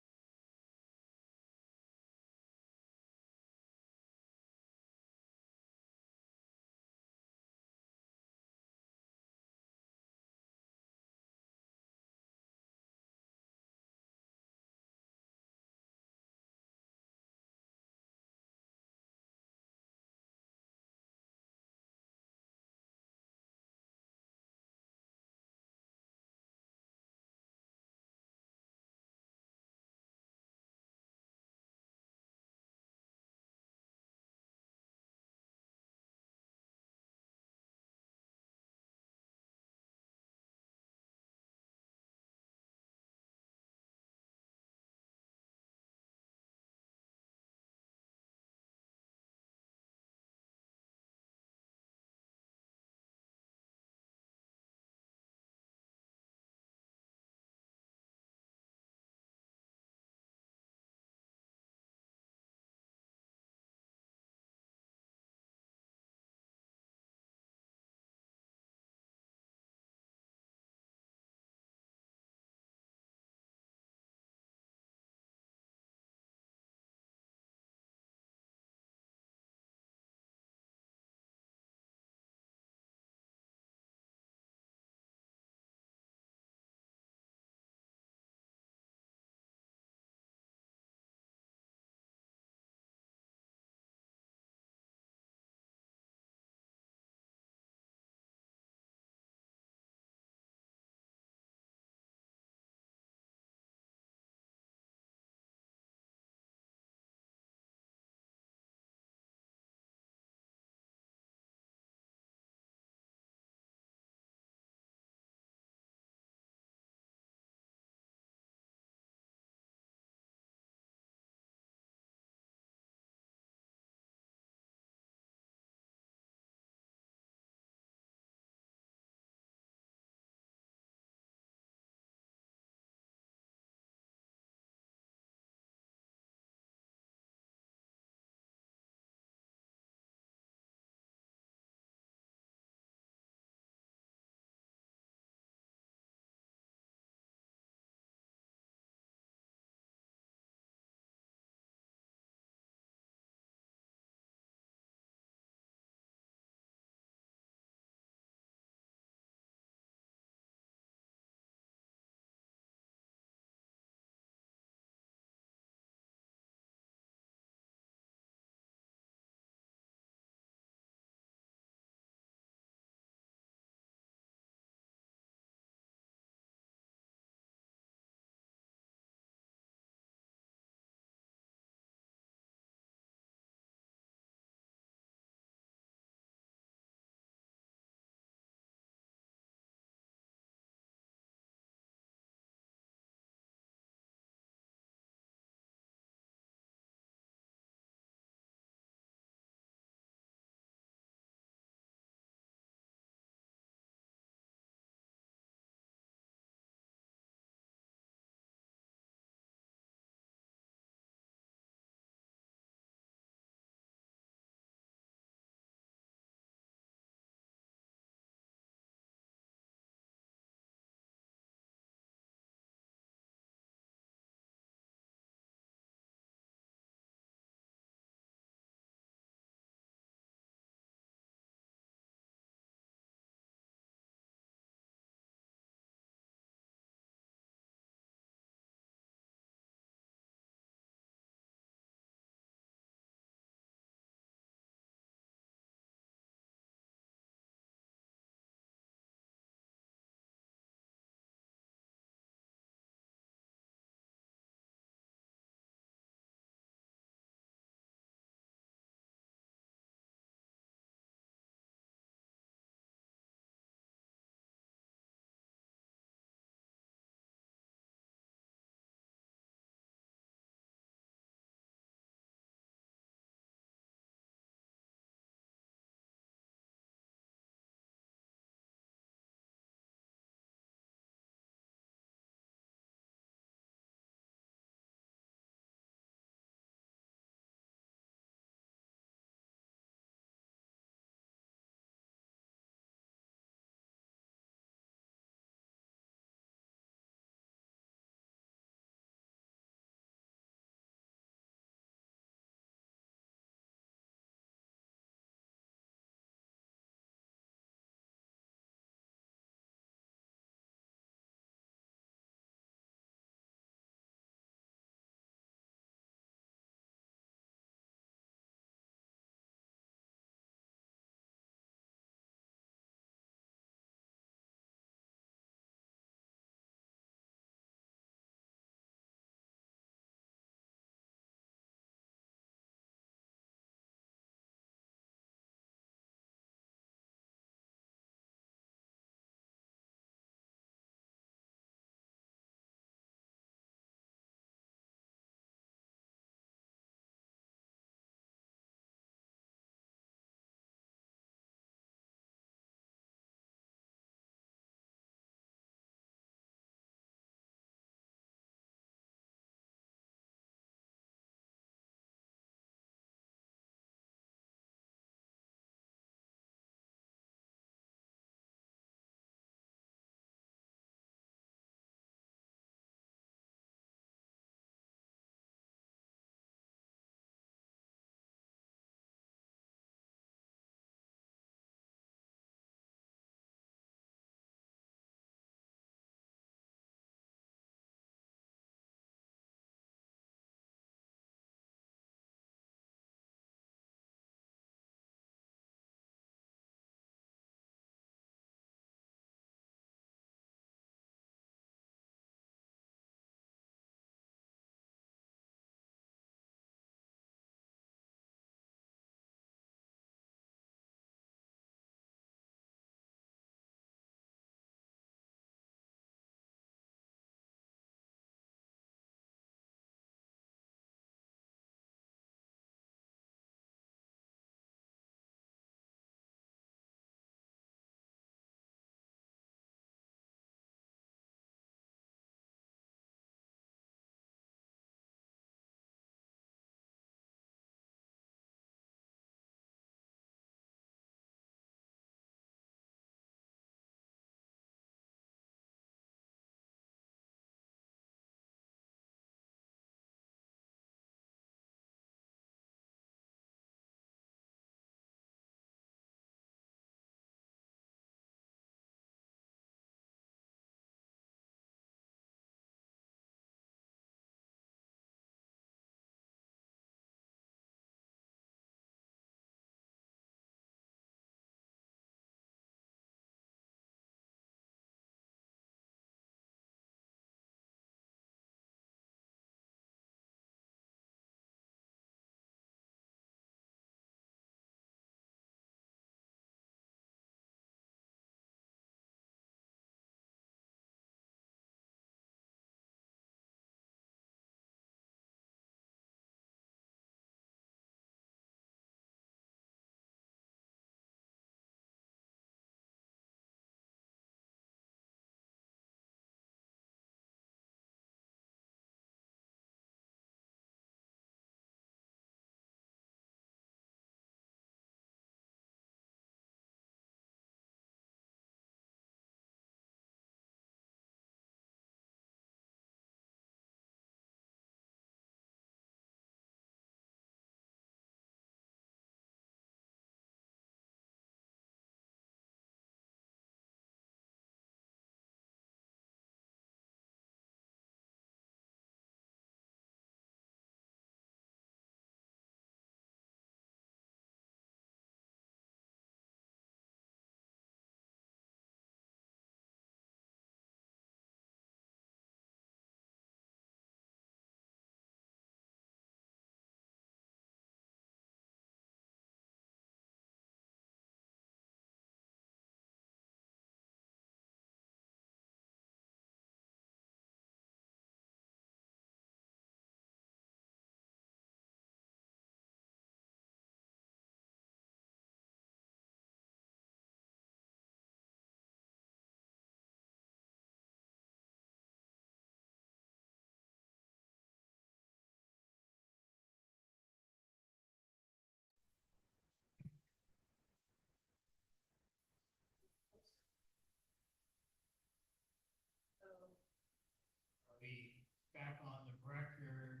back on the record.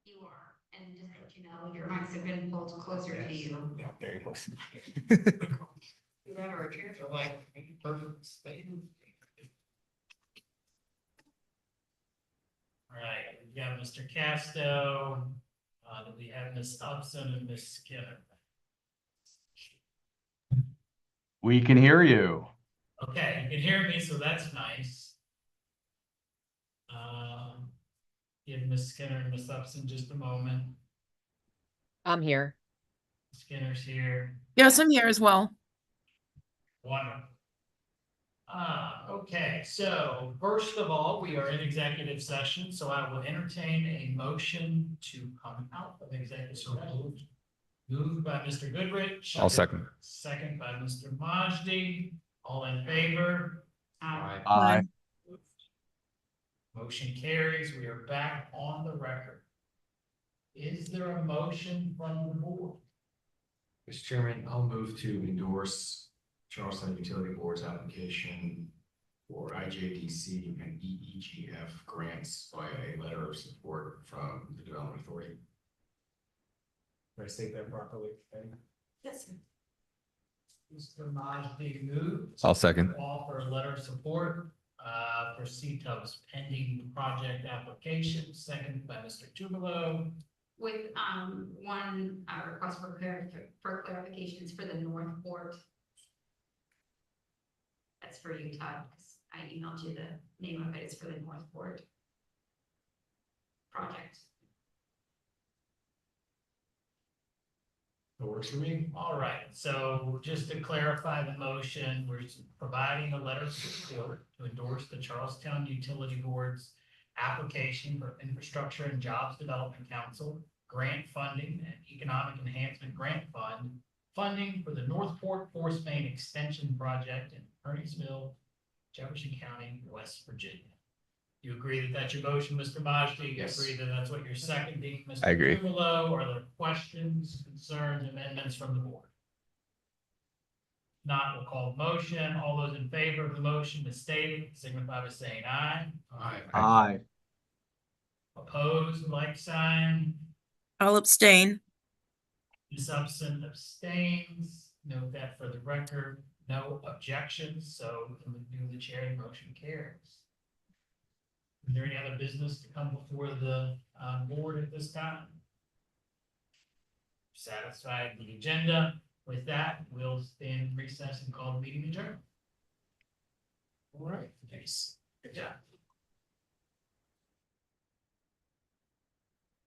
You are, and just let you know, your mics have been pulled closer to you. Yeah, very close. That our chairs are like perfect space. All right, we got Mr. Casto, then we have Ms. Upson and Ms. Skinner. We can hear you. Okay, you can hear me, so that's nice. Give Ms. Skinner and Ms. Upson just a moment. I'm here. Skinner's here. Yes, I'm here as well. Wonderful. Okay, so first of all, we are in executive session, so I will entertain a motion to come out of executive session. Moved by Mr. Goodrich. I'll second. Second by Mr. Majdi. All in favor? Aye. Motion carries. We are back on the record. Is there a motion from the board? Mr. Chairman, I'll move to endorse Charleston Utility Board's application for IJDC and EEGF grants by a letter of support from the Development Authority. Did I state that properly? Yes. Mr. Majdi moves. I'll second. Offer a letter of support for CTUB's pending project application, second by Mr. Tubalo. With, one, request for clarifications for the North Port. That's for you, Todd, 'cause I emailed you the name of it, it's for the North Port project. That works for me. All right, so just to clarify the motion, we're providing a letter of support to endorse the Charlestown Utility Board's application for Infrastructure and Jobs Development Council grant funding and Economic Enhancement Grant Fund funding for the Northport Force Main Extension Project in Kearneysville, Jefferson County, West Virginia. You agree that that's your motion, Mr. Majdi? You Yes. agree that that's what you're seconding, Mr. I agree. Tupelo? Are there questions, concerns, amendments from the board? Not, we'll call the motion. All those in favor of the motion as stated, signify by saying aye. Aye. Aye. Opposed, like sign. I'll abstain. Ms. Upson abstains. Note that for the record. No objections, so in the view of the chair, the motion carries. Is there any other business to come before the board at this time? Satisfied the agenda. With that, we'll stand in recess and call the meeting adjourned. All right, thanks. Good job.